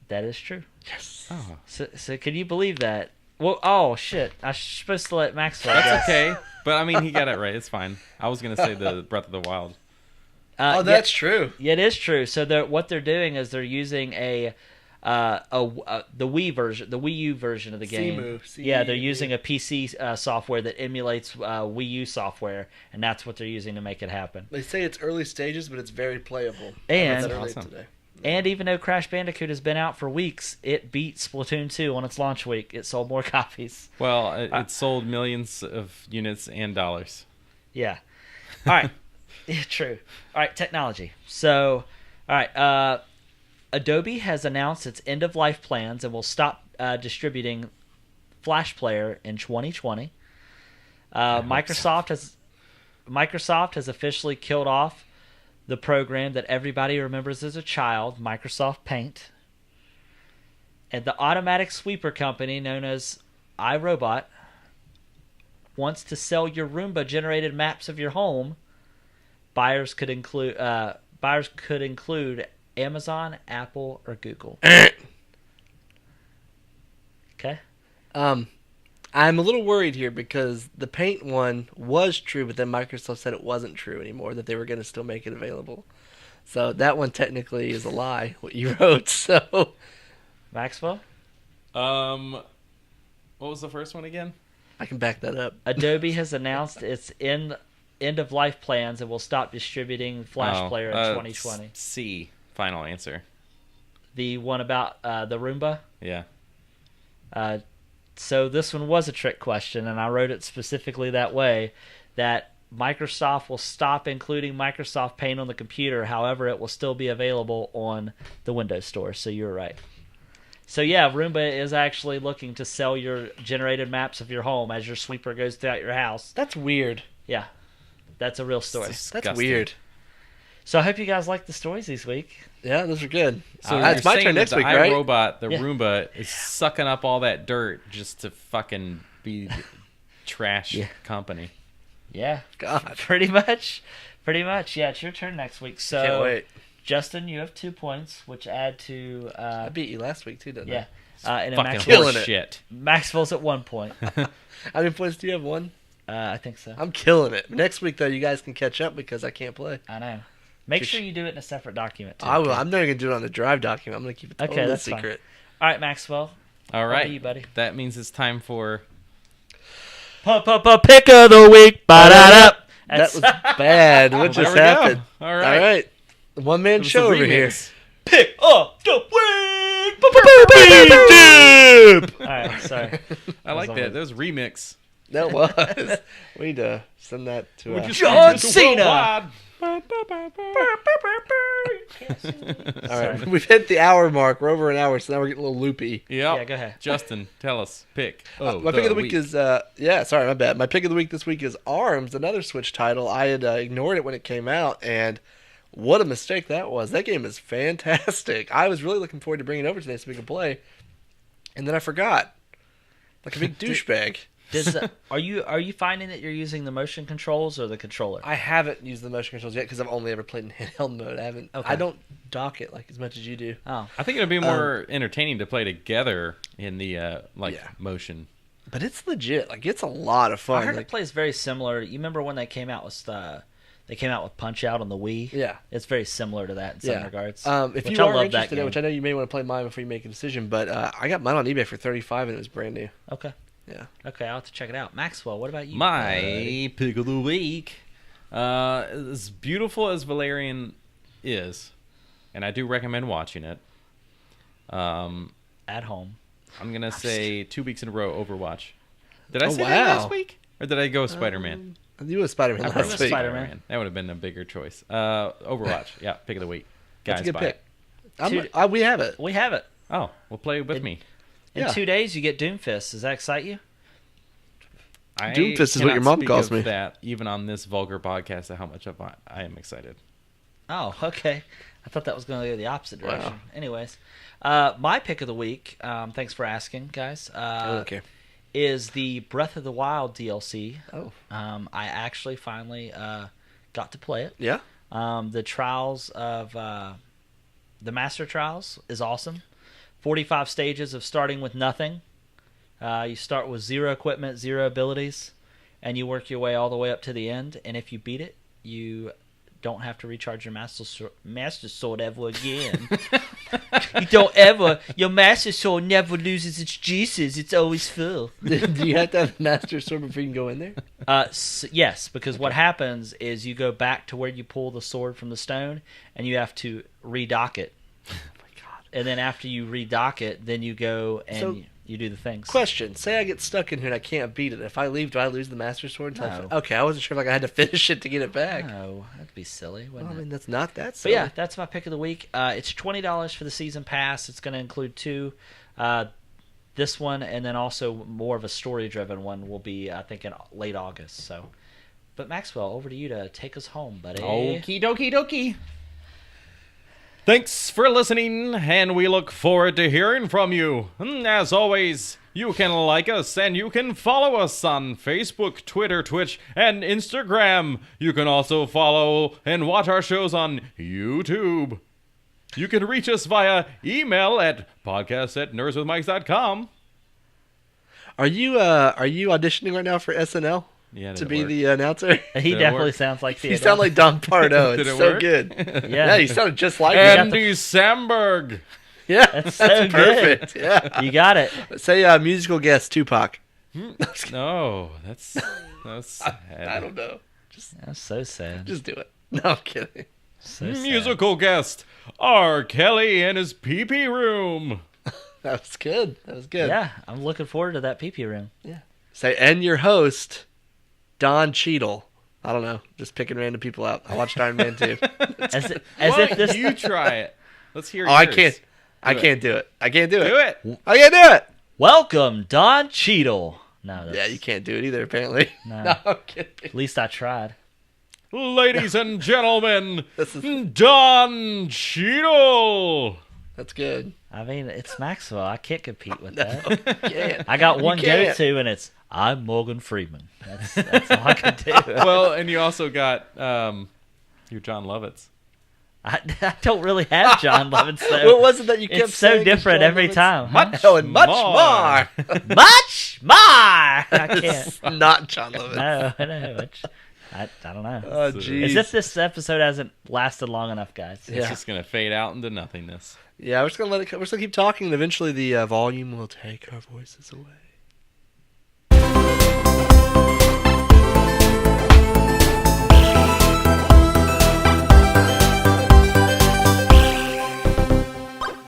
That is true. Yes. Oh. So can you believe that? Well, oh, shit. I was supposed to let Maxwell That's guess. okay. But, I mean, he got it right. It's fine. I was going to say the Breath of the Wild. Oh, that's true. Yeah, it is true. So what they're doing is they're using a the Wii U version of the game. Cemu. Yeah, they're using a PC software that emulates Wii U software, and that's what they're using to make it happen. They say it's early stages, but it's very playable. And- I read that earlier Awesome. today. And even though Crash Bandicoot has been out for weeks, it beat Splatoon 2 on its launch week. It sold more copies. Well, it sold millions of units and dollars. Yeah. All right. Yeah, true. All right, technology. So, all right. Adobe has announced its end-of-life plans and will stop distributing Flash Player in 2020. Microsoft has officially killed off the program that everybody remembers as a child, Microsoft Paint. And the automatic sweeper company known as iRobot wants to sell your Roomba-generated maps of your home. Buyers could include Amazon, Apple, or Google. Okay. I'm a little worried here because the Paint one was true, but then Microsoft said it wasn't true anymore, that they were going to still make it available. So that one technically is a lie, what you wrote. So Maxwell? What was the first one again? I can back that up. Adobe has announced its end-of-life plans and will stop distributing Flash Player in 2020. C. Final answer. The one about the Roomba? Yeah. So this one was a trick question, and I wrote it specifically that way, that Microsoft will stop including Microsoft Paint on the computer. However, it will still be available on the Windows Store, so you're right. So yeah, Roomba is actually looking to sell your generated maps of your home as your sweeper goes throughout your house. That's weird. Yeah, that's a real story. That's Disgusting. weird. So I hope you guys liked the stories this week. Yeah, those are good. So it's my turn next the week, right? iRobot, the Yeah. Roomba, is sucking up all that dirt just to fucking be the trash Yeah. company. Yeah, God, pretty much. Yeah, it's your turn next week. So can't wait. Justin, you have 2 points, which add to I beat you last week too, didn't yeah. And then Fucking Maxwell's, Killing it. shit. Maxwell's at 1 point. I? How many points do you have? 1? I think so. I'm killing it. Next week though, you guys can catch up because I can't play. I know. Make sure you do it in a separate document too. I will. okay? I'm not going to do it on the Drive document. I'm going to keep it totally Okay, that's fine. secret. All right, Maxwell. All Over right. to you, buddy. That means it's time for Pick of the week. Ba-da-da. That was bad. What There just we go. happened? All right. All right. One man It was show the over here. remix. Pick up the week. All right, sorry. I like all that. right. That was remix. That was. We need to send that to Would you John stream it Cena. worldwide? All right. We've hit the hour mark. We're over an hour, so now we're getting a little loopy. Yep. Yeah, go ahead. Justin, tell us. Pick. My pick of the week is sorry, my bad. My pick of the week this week is ARMS, another Switch title. I had ignored it when it came out, and what a mistake that was. That game is fantastic. I was really looking forward to bringing it over today so we could play, and then I forgot, like a big douchebag. Are you finding that you're using the motion controls or the controller? I haven't used the motion controls yet because I've only ever played in handheld mode. I haven't. Okay. I don't dock it like as much as you do. Oh, I think it would be more entertaining to play together in the Yeah. motion. But it's legit. Like it's a lot of I fun. heard Like, it plays very similar. You remember when they came out with Punch Out on the Wii? yeah. It's very similar to that in some regards. If which you I are love that interested in it, game. which I know you may want to play mine before you make a decision, but I got mine on eBay for $35 and it was brand new. Okay. Yeah. Okay, I'll have to check it out. Maxwell, what about you? My pick of the week. As beautiful as Valerian is, and I do recommend watching it. At home. I'm gonna say 2 weeks in a row Overwatch. Did I say wow. that last week, or did I go Spider-Man? You was Spider-Man I last was week. Spider-Man. That would have been a bigger choice. Overwatch, yeah, pick of the week. That's Guys, a good buy pick. it. We have it. We have it. Oh, well, play with me. In Yeah. 2 days, you get Doomfist. Does that excite you? I Doomfist is what your cannot mom speak calls of me. That even on this vulgar podcast, of how much I am excited. Oh, okay. I thought that was going to go the opposite Wow. direction. Anyways, my pick of the week, thanks for asking, guys, I don't care. is the Breath of the Wild DLC. Oh. I actually finally got to play it. Yeah? The Trials of the Master Trials is awesome. 45 stages of starting with nothing. You start with 0 equipment, 0 abilities, and you work your way all the way up to the end. And if you beat it, you don't have to recharge your Master Sword ever again. You don't ever. Your Master Sword never loses its juices. It's always full. Do you have to have a Master Sword before you can go in there? Yes, because what happens is you go back to where you pull the sword from the stone, and you have to redock it. Oh my god! And then after you redock it, then you go and So- you do the things. Question: say I get stuck in here and I can't beat it. If I leave, do I lose the Master Sword? No. Okay, I wasn't sure if I had to finish it to get it back. No, that'd be silly, Well, wouldn't I it? mean, that's not that But silly. yeah, that's my pick of the week. It's $20 for the season pass. It's going to include 2. This one, and then also more of a story-driven one will be, I think, in late August. So, but Maxwell, over to you to take us home, buddy. Okie dokie dokie. Thanks for listening, and we look forward to hearing from you. As always, you can like us and you can follow us on Facebook, Twitter, Twitch, and Instagram. You can also follow and watch our shows on YouTube. You can reach us via email at podcast@nerdswithmics.com. Are you auditioning right now for SNL Yeah, did to it be work? the announcer? He Did it definitely work? sounds like You Theodore. sound like Don Pardo. Did It's it so work? good. Yeah. Yeah, you sounded just like him. Andy Samberg. Yeah, That's that's, so good. perfect. Yeah. You got it. Say musical guest Tupac. No, that's sad. I don't know. That's so sad. Just do it. No, I'm kidding. So sad. Musical guest R. Kelly in his pee-pee room. That was good. That was good. Yeah, I'm looking forward to that pee-pee room. Say, and your host, Don Cheadle. I don't know. Just picking random people out. I watched Iron Man 2. As Why if don't this. you try it? Let's hear Oh, I yours. can't. I Do it. can't do it. I can't do it. Do it. I can't do it. Welcome, Don Cheadle. No, that's, Yeah, you can't do it either, apparently. No. No, I'm kidding. At least I tried. Ladies and gentlemen, This is- Don Cheadle. That's good. I mean, it's Maxwell. I can't compete with No, that. you can't. I got one You can't. go-to, and it's I'm Morgan Freeman. That's all I can do. Well, and you also got your John Lovitz. I don't really have John Lovitz, though. What was it that you kept It's so saying? different John every Lovitz? time. Much Oh, and much more. more. Much more. I can't. It's not John Lovitz. No, I know. I don't know. Oh, So- jeez. As if this episode hasn't lasted long enough, guys. It's Yeah. just gonna fade out into nothingness. Yeah, we're just gonna let it. We're just gonna keep talking, and eventually the volume will take our voices away.